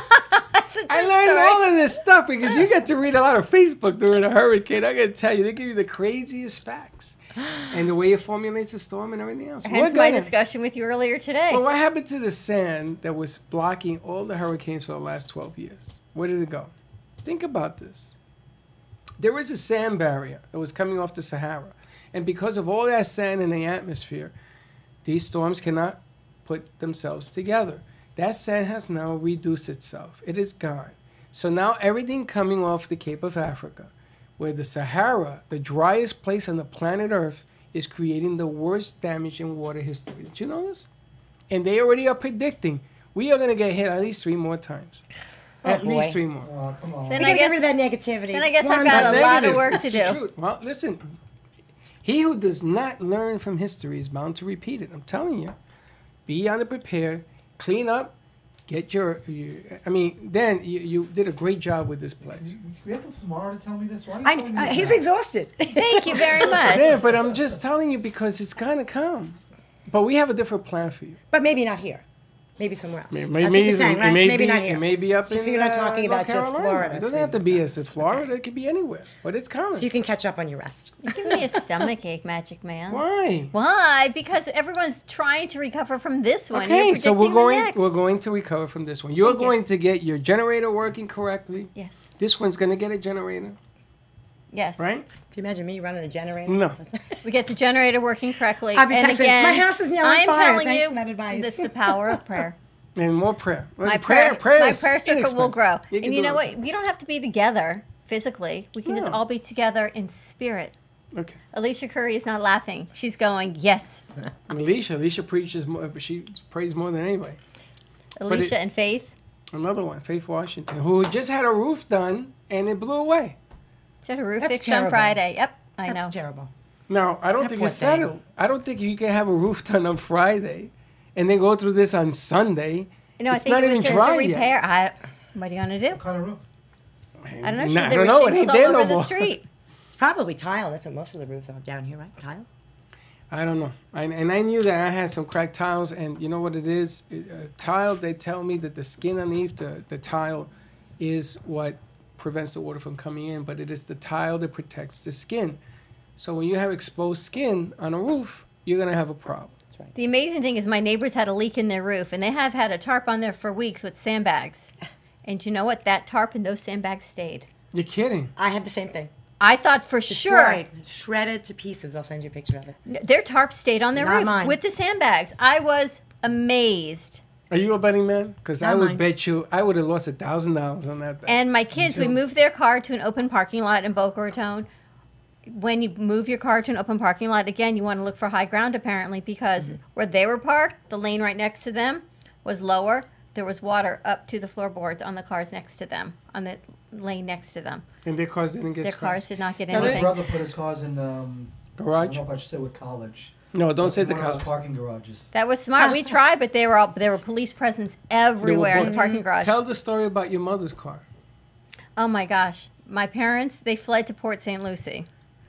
That's a true I learned story. all of this stuff because you get to read a lot of Facebook during a hurricane. I got to tell you, they give you the craziest facts. And the way it formulates a storm and everything else. Hence my discussion with you earlier today. Well, what happened to the sand that was blocking all the hurricanes for the last 12 years? Where did it go? Think about this. There was a sand barrier that was coming off the Sahara. And because of all that sand in the atmosphere, these storms cannot put themselves together. That sand has now reduced itself. It is gone. So now everything coming off the Cape of Africa, where the Sahara, the driest place on the planet Earth, is creating the worst damage in water history. Did you know this? And they already are predicting we are going to get hit at least 3 more times. At boy. least 3 more. Oh, come on. Then You I gotta get guess- rid of that negativity. then I guess I've One got time. a lot of work It's to the do. truth. Well, listen, he who does not learn from history is bound to repeat it. I'm telling you. Be unprepared, clean up, get I mean, Dan, you did a great job with this place. We have till tomorrow to tell me this. Why are you telling me this He's now? exhausted. Thank you very much. Yeah, but I'm just telling you because it's gonna come. But we have a different plan for you. But maybe not here. Maybe somewhere else. That's what Maybe you're saying, right? Maybe not here. It may be up So in you're not talking North about just Carolina. Florida, It doesn't too. have to be as in Florida. It could be anywhere. But it's coming. So you can catch up on your rest. Give me a stomach ache, Magic Man. Why? Why? Because everyone's trying to recover from this one. Okay, You're so predicting the next. we're going to recover from this one. You're Thank you. going to get your generator working correctly. Yes. This one's going to get a generator, Yes. right? Can you imagine me running a generator? No. We get the generator working correctly. I'll be and texting, again, "My house is now on I'm fire. telling Thanks you, for that advice." that's the power of prayer. And more prayer. My prayer is circle will inexpensive. grow. You can And you do know it. what? We don't have to be together physically. We can just No. all be together in spirit. Okay. Alicia Curry is not laughing. She's going, yes. Alicia preaches more. She prays more than anybody. Alicia and Faith. Another one, Faith Washington, who just had a roof done and it blew away. She had a roof That's fixed on terrible. Friday. Yep, I know. That's terrible. Now, I don't That think poor it's settled. thing. I don't think you can have a roof done on Friday and then go through this on Sunday. No, I It's think not it was even just dry a yet. repair. What are you going to do? What kind of roof? I don't know. Nah, There I don't were know. It shingles ain't all there over no the more. street. It's probably tile. That's what most of the roofs are down here, right? Tile? I don't know. And I knew that I had some cracked tiles, and you know what it is? Tile, they tell me that the skin underneath the tile is what prevents the water from coming in, but it is the tile that protects the skin. So when you have exposed skin on a roof, you're going to have a problem. That's right. The amazing thing is my neighbors had a leak in their roof, and they have had a tarp on there for weeks with sandbags. And you know what? That tarp and those sandbags stayed. You're kidding. I had the same thing. I thought for sure Destroyed, shredded to pieces. I'll send you a picture of it. their tarp stayed on their Not roof mine. with the sandbags. I was amazed. Are you a betting man? Because I Not would mine. bet you I would have lost $1,000 on that bet. And my kids, we moved their car to an open parking lot in Boca Raton. When you move your car to an open parking lot, again, you want to look for high ground apparently because where they were parked, the lane right next to them was lower. There was water up to the floorboards on the cars next to them, on the lane next to them. And their cars didn't get Their scratched. cars did not get Now, My anything. brother put his cars in. I Garage? don't know if I should say what college. No, don't say the One of those college. parking garages. That was smart. We tried, but there were police presence everywhere in the parking garage. Tell the story about your mother's car, Oh my gosh. My parents, they fled to Port St. Lucie.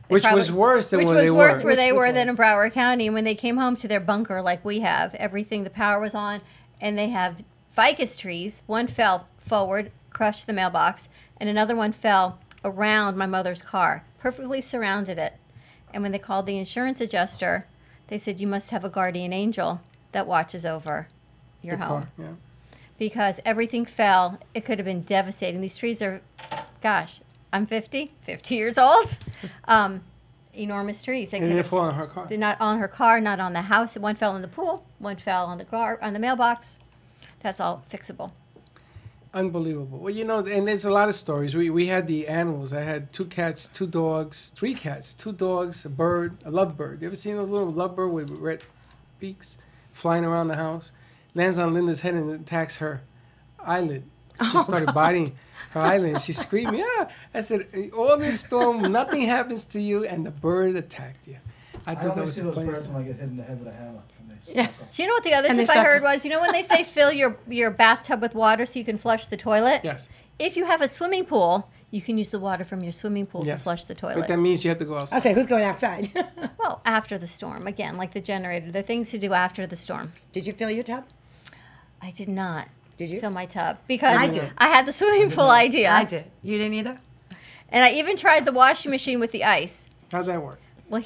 They which probably- was worse than Which where was they worse were. where they Which was were than in worse. Broward County. And when they came home to their bunker like we have, everything, the power was on, and they have ficus trees. One fell forward, crushed the mailbox, and another one fell around my mother's car. perfectly surrounded it. And when they called the insurance adjuster, they said, you must have a guardian angel that watches over your home. Car, yeah. Because everything fell. It could have been devastating. These trees are, gosh, I'm 50 years old. Enormous trees. And they didn't fall on her car. They're not on her car, not on the house. One fell in the pool. One fell on the car, on the mailbox. That's all fixable. Unbelievable. Well, and there's a lot of stories. We had the animals. I had 2 cats, 2 dogs, 3 cats, 2 dogs, a bird, a lovebird. You ever seen those little lovebird with red beaks flying around the house? Lands on Linda's head and attacks her eyelid. She started biting her eyelid and she's screaming, yeah. I said, all this storm, nothing happens to you, and the bird attacked you. I I thought that only was see the those funniest birds thing. when I get hit in the head with a hammer. Yeah. Do you know what the other And tip they I suck. heard was? You know when they say fill your bathtub with water so you can flush the toilet? Yes. If you have a swimming pool, you can use the water from your swimming pool to Yes. flush the But toilet. that means you have to go outside. I'll say, who's going outside? Well, after the storm. Again, like the generator. The things to do after the storm. Did you fill your tub? I did not Did you? fill my tub because I did. I had the swimming pool idea. I did. You didn't either? And I even tried the washing machine with the ice. How'd that work? Well,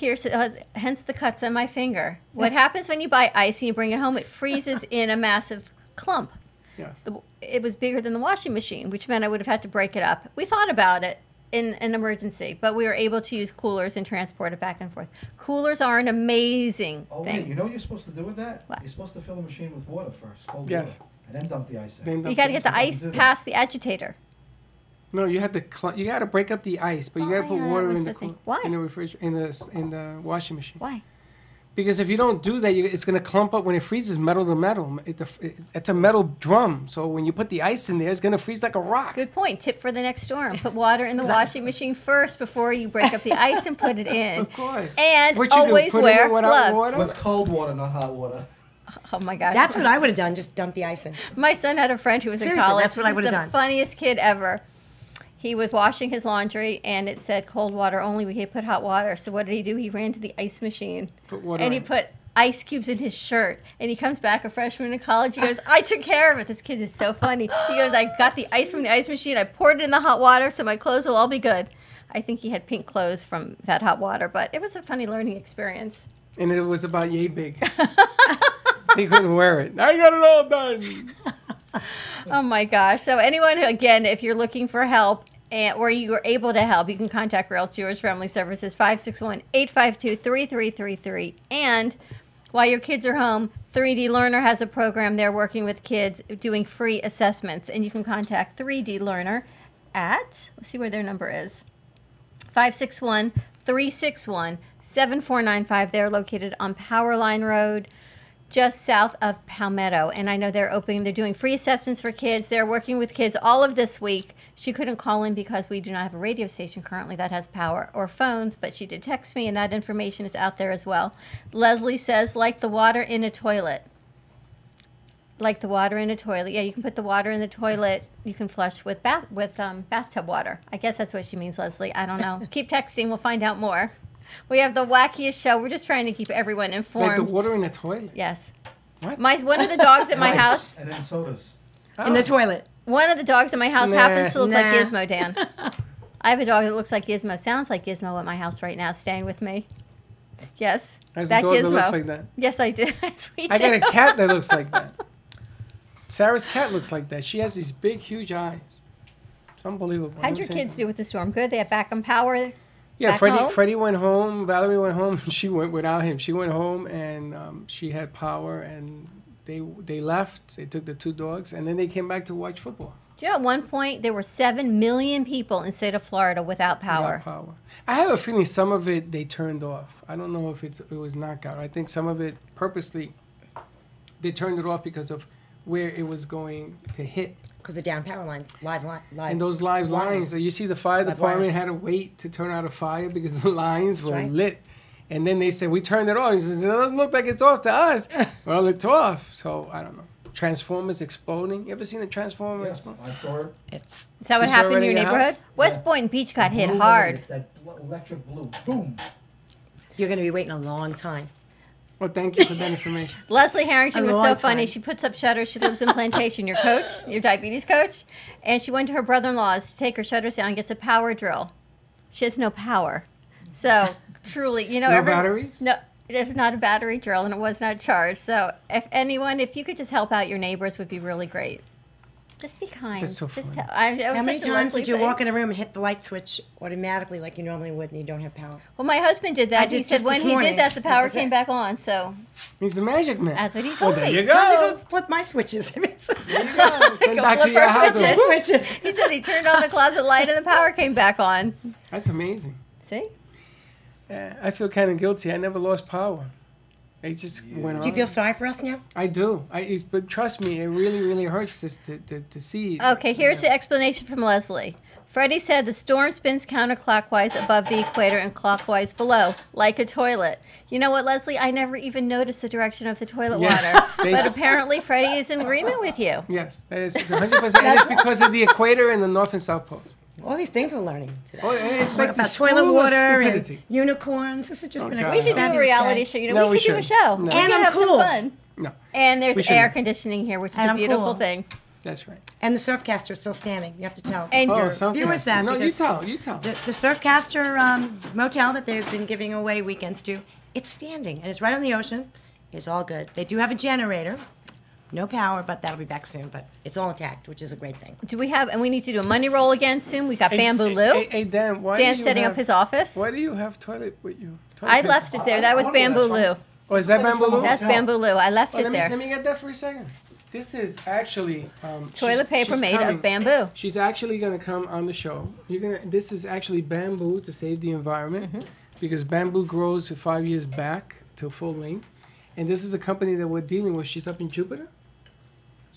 hence the cuts on my finger. What happens when you buy ice and you bring it home? It freezes in a massive clump. Yes. It was bigger than the washing machine, which meant I would have had to break it up. We thought about it in an emergency, but we were able to use coolers and transport it back and forth. Coolers are an amazing Oh, thing. wait, you know what you're supposed to do with that? What? You're supposed to fill the machine with water first, cold Yes. water, and then dump the ice in. Then You got to get the Don't ice do that. past the agitator. No, you had to you got to break up the ice, but you Oh, got to put yeah, that water was in the the thing. cool- Why? in the refrigerator in the washing machine. Why? Because if you don't do that, it's going to clump up when it freezes metal to metal. It's a metal drum, so when you put the ice in there, it's going to freeze like a rock. Good point. Tip for the next storm. Put water in the washing machine first before you break up the ice and put it in. Of course. And What, you can always put it in wear without gloves. water? With cold water, not hot water. Oh my gosh. That's what I would have done, just dump the ice in. My son had a friend who was in Seriously, college. that's what I This is would've the done. funniest kid ever. He was washing his laundry and it said cold water only. We could put hot water. So what did he do? He ran to the ice machine Put water and he in. put ice cubes in his shirt. And he comes back a freshman in college. He goes, I took care of it. This kid is so funny. He goes, I got the ice from the ice machine. I poured it in the hot water so my clothes will all be good. I think he had pink clothes from that hot water, but it was a funny learning experience. And it was about yay big. He couldn't wear it. I got it all done. Oh my gosh. So anyone who, again, if you're looking for help or you are able to help, you can contact Rails Jewish Family Services 561-852-3333. And while your kids are home, 3D Learner has a program there working with kids doing free assessments. And you can contact 3D Learner at, let's see where their number is, 561-361-7495. They're located on Powerline Road, just south of Palmetto. And I know they're doing free assessments for kids. They're working with kids all of this week. She couldn't call in because we do not have a radio station currently that has power or phones, but she did text me, and that information is out there as well. Leslie says, like the water in a toilet. Like the water in a toilet. Yeah, you can put the water in the toilet. You can flush with bathtub water. I guess that's what she means, Leslie. I don't know. Keep texting. We'll find out more. We have the wackiest show. We're just trying to keep everyone Like informed. the water in the toilet. Yes. What? One of the dogs at my Ice, house, And then sodas. In the toilet. one of the dogs at my house happens to look like Nah. Gizmo, Dan. I have a dog that looks like Gizmo, sounds like Gizmo at my house right now, staying with me. Yes. As that a dog Gizmo. that looks like that. Yes, I do. Sweet I got a cat that looks like that. Sarah's cat looks like that. She has these big, huge eyes. It's unbelievable. How'd your kids do with the storm? Good? They have backup power? Yeah, back home? Freddie went home. Valerie went home. She went without him. She went home and she had power. And they left. They took the 2 dogs, and then they came back to watch football. Do you know at one point there were 7 million people in the state of Florida without power? Without power. I have a feeling some of it they turned off. I don't know if it was knockout. I think some of it purposely they turned it off because of where it was going to hit. Because of down power lines. Live. And those live lines, you see the fire Live department wires. had to wait to turn out a fire because the lines were right. lit. And then they said, we turned it off. He says, it doesn't look like it's off to us. Well, it's off. So, I don't know. Transformers exploding. You ever seen a transformer Yes, explode? I saw it. It's Is that what You saw happened in it your in your neighborhood? house? West Yeah. Boynton Beach got hit Blue hard. It's that electric blue. Boom. you're going to be waiting a long time. Well, thank you for that information. Leslie Harrington A was so long funny. time. She puts up shutters. She lives in Plantation, your coach, your diabetes coach. And she went to her brother-in-law's to take her shutters down and gets a power drill. She has no power. So truly, you know, No batteries? No, it's not a battery drill, and it was not charged. So if you could just help out your neighbors, would be really great. Just be kind. That's so just funny. How many times did you thing. walk in a room and hit the light switch automatically like you normally would and you don't have power? Well, my husband did I that. did He said just when this he morning. did that, the What power was came it? back on. So He's the magic man. that's what he Well, told there me. you Time to go. go flip my switches. There you go. Send Go back to flip your our house. switches. Switches. He said he turned on the closet light and the power came back on. That's amazing. See? I feel kind of guilty. I never lost power. It just went on. Do you feel sorry for us now? I do. But trust me, it really, really hurts this to see. Okay, here's the explanation from Leslie. Freddy said the storm spins counterclockwise above the equator and clockwise below, like a toilet. You know what, Leslie? I never even noticed the direction of the toilet Yes. water. They But s- apparently Freddy is in agreement with you. Yes, that is 100%. And it's because of the equator and the North and South poles. All these things we're learning today. Oh, it's like the About school toilet of water and stupidity. unicorns. This has just Oh, been a God. We should do a fabulous reality day. show. You know, No, we we could do a shouldn't. show. No. We And could I'm have cool. some fun. No, And there's We shouldn't. air conditioning here, which is And a I'm beautiful cool. thing. that's right. And the Surfcaster is still standing. You have to tell. And Oh, your something. viewers that No, you because tell. You tell. The Surfcaster motel that they've been giving away weekends to, it's standing and it's right on the ocean. It's all good. They do have a generator, no power, but that'll be back soon. But it's all intact, which is a great thing. do we have, and we need to do a money roll again soon. We got Bamboo Lou. Hey, Dan, why do Dan's you setting have, up his office. Why do you have toilet with you? Toilet I paper? left it there. That was I don't know, Bamboo that's Lou. fine. Oh, is that Bamboo Lou? That's Hotel. Bamboo Lou. I left Oh, it let there. me get that for a second. This is actually Toilet paper she's made coming. of bamboo. She's actually gonna come on the show. This is actually bamboo to save the environment, Mm-hmm. because bamboo grows to 5 years back to full length, and this is a company that we're dealing with. She's up in Jupiter,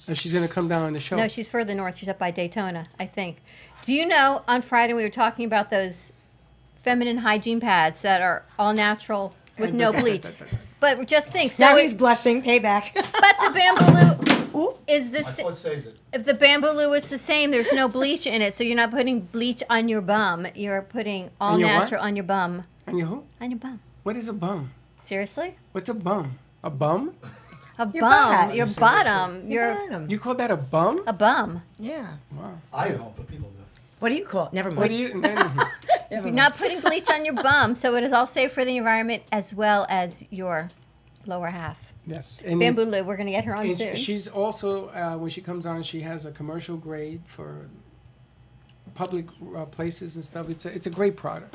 and she's gonna come down on the show. No, she's further north. She's up by Daytona, I think. Do you know, on Friday we were talking about those feminine hygiene pads that are all natural with no bleach. But just think, so Now he's blushing. Payback. but the Bamboo Lou is the My foot says it. if the Bamboo Lou is the same, there's no bleach in it, so you're not putting bleach on your bum. You're putting all On your what? natural on your bum. And you who? On your bum. What is a bum? Seriously? What's a bum? A bum? A Your bum. butt. Your bottom. Your Bottom. You call that a bum? a bum. Yeah. Wow. I don't, but people do. What do you call it? Never mind. What do you? You're not putting bleach on your bum, so it is all safe for the environment as well as your lower half. Yes. And Bamboo Lou, we're gonna get her on And soon. she's also, when she comes on, she has a commercial grade for public places and stuff. It's a great product.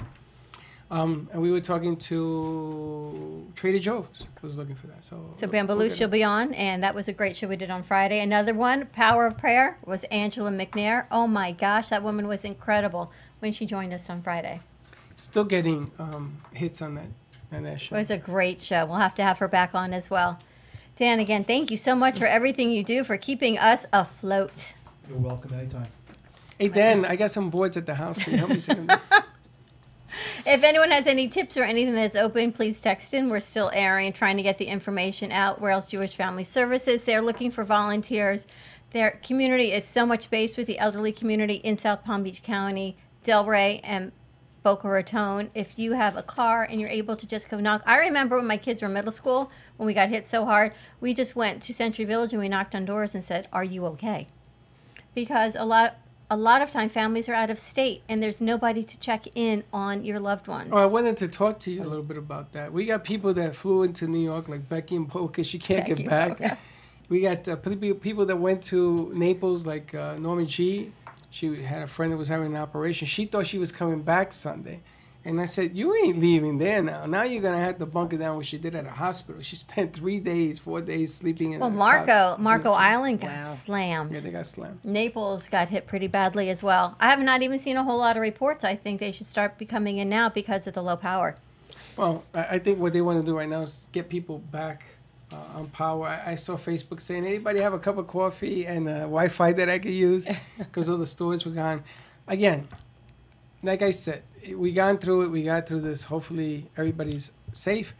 And we were talking to Trader Joe's. Was looking for that. So Bamboo we'll Lou, get she'll it. be on, and that was a great show we did on Friday. Another one, Power of Prayer, was Angela McNair. Oh my gosh, that woman was incredible when she joined us on Friday. Still getting hits on that It show. was a great show. We'll have to have her back on as well. Dan, again, thank you so much for everything you do for keeping us afloat. You're welcome anytime. Hey Dan, I got some boards at the house. Can you help me take them down? If anyone has any tips or anything that's open, please text in. We're still airing and trying to get the information out. Wales Jewish Family Services, they're looking for volunteers. Their community is so much based with the elderly community in South Palm Beach County, Delray, and Boca Raton. If you have a car and you're able to just go knock. I remember when my kids were in middle school, when we got hit so hard, we just went to Century Village and we knocked on doors and said, "Are you okay?" Because a lot of time families are out of state and there's nobody to check in on your loved ones. Oh, I wanted to talk to you a little bit about that. We got people that flew into New York, like Becky and Bo, because she can't Becky get back. and Bo, yeah. We got people that went to Naples, like Norman G. She had a friend that was having an operation. She thought she was coming back Sunday. And I said, you ain't leaving there now. Now you're going to have to bunker down what she did at a hospital. She spent 4 days sleeping in Well, a Marco Island got Wow. slammed. Yeah, they got slammed. Naples got hit pretty badly as well. I have not even seen a whole lot of reports. I think they should start becoming in now because of the low power. Well, I think what they want to do right now is get people back on power. I saw Facebook saying, anybody have a cup of coffee and Wi-Fi that I could use? Because all the stores were gone. Again, like I said, we got through it. We got through this. Hopefully everybody's safe.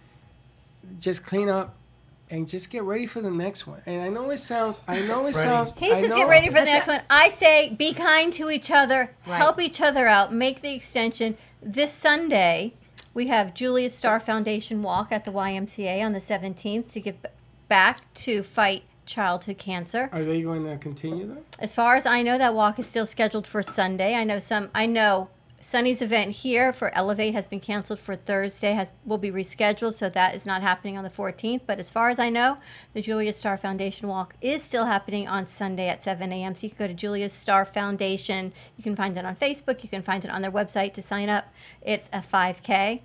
Just clean up and just get ready for the next one. And I know it sounds. He I says know- get ready for the That's next it. one. I say be kind to each other, Right. help each other out, make the extension. This Sunday, we have Julia Starr Foundation Walk at the YMCA on the 17th to give back to fight childhood cancer. Are they going to continue though? As far as I know, that walk is still scheduled for Sunday. I know Sunny's event here for Elevate has been canceled for Thursday, will be rescheduled, so that is not happening on the 14th. But as far as I know, the Julia Starr Foundation Walk is still happening on Sunday at 7 a.m. So you can go to Julia Starr Foundation. You can find it on Facebook. You can find it on their website to sign up. It's a 5K.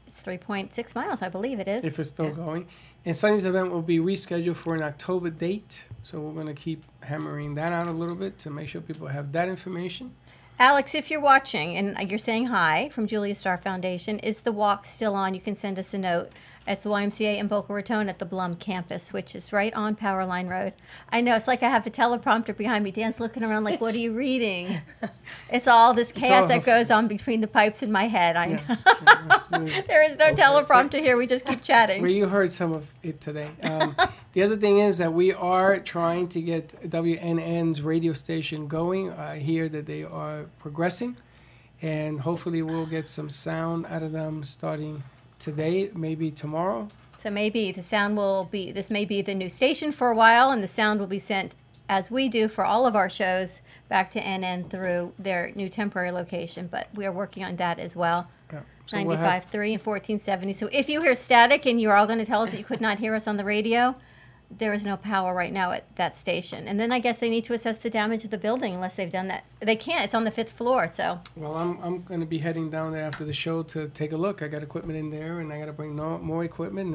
It's 3.6 miles, I believe it is. If it's still going. And Sunny's event will be rescheduled for an October date. So we're going to keep hammering that out a little bit to make sure people have that information. Alex, if you're watching and you're saying hi from Julia Starr Foundation, is the walk still on? You can send us a note. It's the YMCA in Boca Raton at the Blum campus, which is right on Powerline Road. I know, it's like I have a teleprompter behind me. Dan's looking around like, what are you reading? It's all this chaos that goes on between the pipes in my head. I know. There is no teleprompter here. We just keep chatting. Well, you heard some of it today. The other thing is that we are trying to get WNN's radio station going. I hear that they are progressing, and hopefully we'll get some sound out of them starting today, maybe tomorrow. So maybe the sound will be, this may be the new station for a while, and the sound will be sent, as we do for all of our shows, back to NN through their new temporary location. But we are working on that as well. Yeah. So 95.3 and 1470. So if you hear static and you're all going to tell us that you could not hear us on the radio, there is no power right now at that station. And then I guess they need to assess the damage of the building unless they've done that. They can't. It's on the 5th floor, so. Well, I'm going to be heading down there after the show to take a look. I got equipment in there, and I got to bring more equipment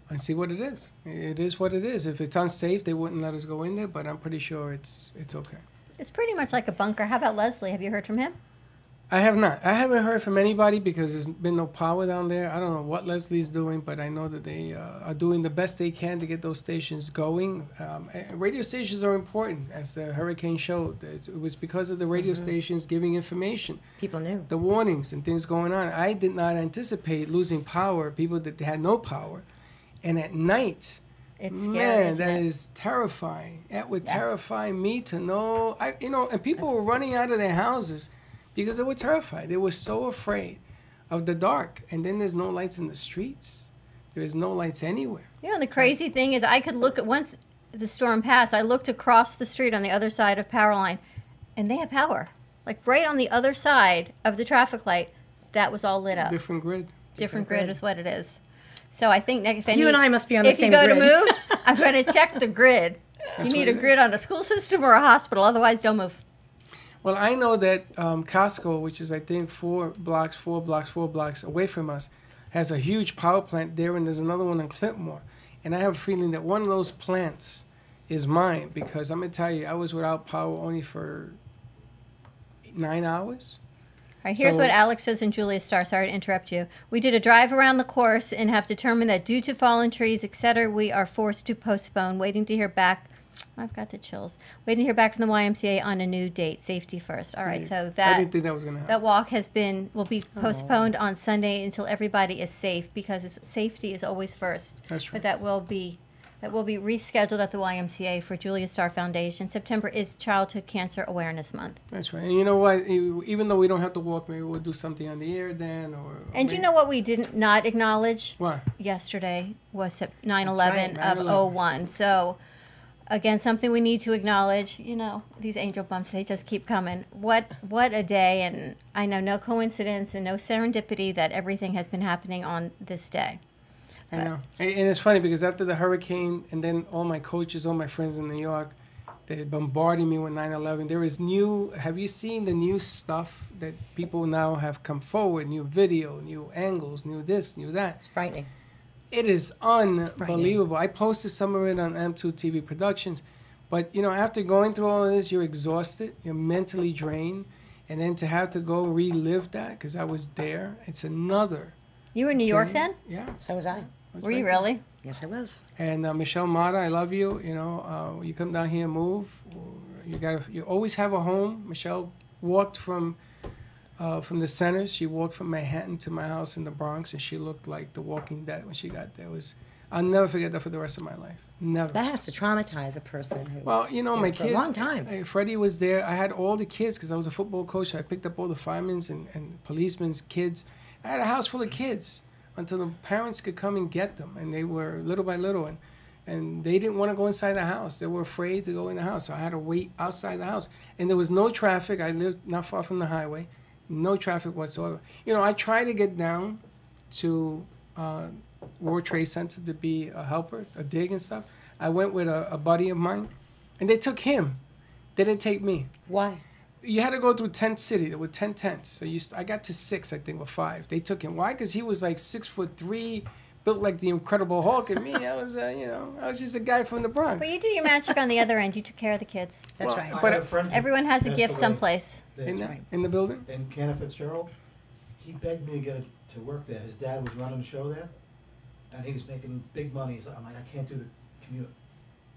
and see what it is. It is what it is. If it's unsafe, they wouldn't let us go in there, but I'm pretty sure it's okay. It's pretty much like a bunker. How about Leslie? Have you heard from him? I have not. I haven't heard from anybody because there's been no power down there. I don't know what Leslie's doing, but I know that they are doing the best they can to get those stations going. Radio stations are important, as the hurricane showed. It was because of the radio stations giving information. People knew. The warnings and things going on. I did not anticipate losing power, people that had no power. And at night, It's scary, man, isn't that it? is terrifying. That would terrify me to know. And people were running out of their houses because they were terrified. They were so afraid of the dark. And then there's no lights in the streets. There's no lights anywhere. You know, the crazy thing is I could look at, once the storm passed, I looked across the street on the other side of Powerline, and they had power. Like right on the other side of the traffic light, that was all lit up. Different grid. Different grid is what it is. So I think if You and I must be on the same If you go grid. to move, I'm going to check the grid. You need a grid on a school system or a hospital, otherwise don't move. Well, I know that Costco, which is I think 4 blocks away from us, has a huge power plant there, and there's another one in Clintmore. And I have a feeling that one of those plants is mine, because I'm going to tell you, I was without power only for 9 hours. All right, here's So- what Alex says in Julia Starr. Sorry to interrupt you. We did a drive around the course and have determined that due to fallen trees, etc., we are forced to postpone, waiting to hear back. I've got the chills. Waiting to hear back from the YMCA on a new date. Safety first. All right, so I that didn't think that was going to happen. that walk will be postponed on Sunday until everybody is safe, because safety is always first. That's right. But that will be rescheduled at the YMCA for Julia Starr Foundation. September is Childhood Cancer Awareness Month. That's right. And you know what? Even though we don't have to walk, maybe we'll do something on the air then. And you know what we didn't not acknowledge? What? Yesterday was 9/11 right, of 9/11. 01. So, again, something we need to acknowledge. You know, these angel bumps, they just keep coming. What a day. And I know no coincidence and no serendipity that everything has been happening on this day. I know. And it's funny because after the hurricane, and then all my coaches, all my friends in New York, they bombarded me with 9/11. There is have you seen the new stuff that people now have come forward? New video, new angles, new this, new that. It's frightening. It is unbelievable. I posted some of it on M2 TV Productions. But, after going through all of this, you're exhausted. You're mentally drained. And then to have to go relive that, because I was there, it's another. You were in New York thing. then? Yeah. So was I. Were you really? Yes, I was. And Michelle Mata, I love you. You come down here and move. You always have a home. Michelle walked from the center. She walked from Manhattan to my house in the Bronx, and she looked like The Walking Dead when she got there. I'll never forget that for the rest of my life. Never. That has to traumatize a person who. Well, my for kids. a long time. Freddie was there. I had all the kids because I was a football coach. I picked up all the firemen's and policemen's kids. I had a house full of kids until the parents could come and get them, and they were little by little. and they didn't want to go inside the house. They were afraid to go in the house, so I had to wait outside the house. And there was no traffic. I lived not far from the highway, no traffic whatsoever. You know, I tried to get down to World Trade Center to be a helper, a dig and stuff. I went with a buddy of mine, and they took him. They didn't take me. Why? You had to go through tent city. There were 10 tents. So I got to 6, I think, or 5. They took him. Why? Because he was like 6'3", built like the Incredible Hulk. And me, I was, I was just a guy from the Bronx. But you do your magic on the other end. You took care of the kids. That's Well, right. I but had a friend who Everyone has a passed gift away someplace. there, In the building? in Canna Fitzgerald. He begged me to get to work there. His dad was running the show there, and he was making big money. I'm like, I can't do the commute.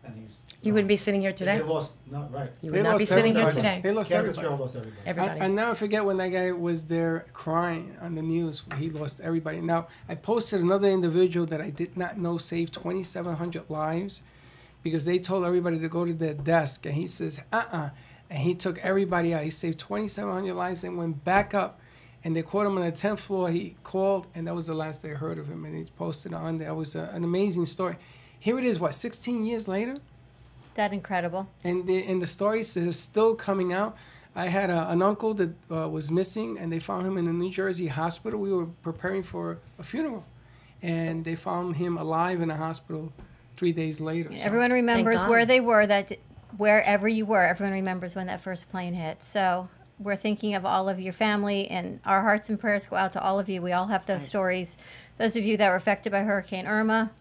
And he's. You wouldn't be sitting here today? They lost, not right. You They would not be lost sitting here everybody. today. They lost Canna everybody. Fitzgerald lost everybody. Everybody. I never forget when that guy was there crying on the news. He lost everybody. Now, I posted another individual that I did not know saved 2,700 lives because they told everybody to go to their desk. And he says, And he took everybody out. He saved 2,700 lives and went back up. And they caught him on the 10th floor. He called, and that was the last they heard of him. And he posted on there. It was an amazing story. Here it is, 16 years later? That incredible. And the stories are still coming out. I had an uncle that was missing, and they found him in a New Jersey hospital. We were preparing for a funeral, and they found him alive in a hospital 3 days later. So- Everyone remembers God. where they were. Wherever you were, everyone remembers when that first plane hit. So we're thinking of all of your family, and our hearts and prayers go out to all of you. We all have those stories. Those of you that were affected by Hurricane Irma,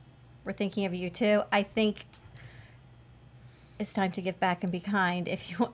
we're thinking of you too. I think it's time to give back and be kind. If you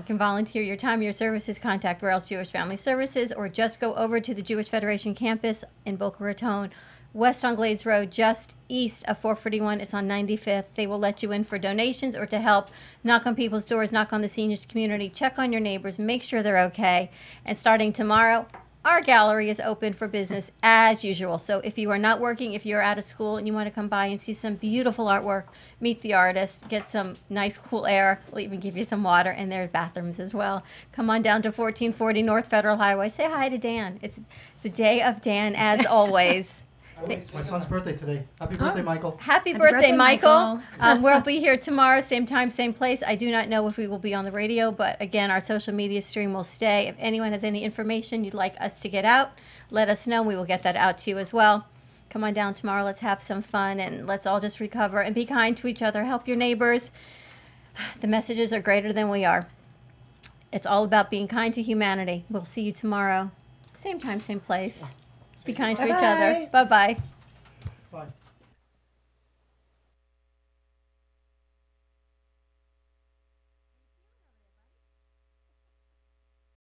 can volunteer your time, your services, contact Royals Jewish Family Services, or just go over to the Jewish Federation campus in Boca Raton, west on Glades Road, just east of 441. It's on 95th. They will let you in for donations or to help knock on people's doors, knock on the seniors community, check on your neighbors, make sure they're okay. And starting tomorrow, our gallery is open for business as usual. So if you are not working, if you're out of school and you want to come by and see some beautiful artwork, meet the artist, get some nice cool air, we'll even give you some water, and there's bathrooms as well. Come on down to 1440 North Federal Highway. Say hi to Dan. It's the day of Dan as always. It's my son's birthday today. Happy birthday, Michael. Happy Happy birthday, birthday, Michael. Michael. We'll be here tomorrow, same time, same place. I do not know if we will be on the radio, but again, our social media stream will stay. If anyone has any information you'd like us to get out, let us know. We will get that out to you as well. Come on down tomorrow. Let's have some fun, and let's all just recover and be kind to each other. Help your neighbors. The messages are greater than we are. It's all about being kind to humanity. We'll see you tomorrow. Same time, same place. Be kind to each other. Bye-bye. Bye-bye.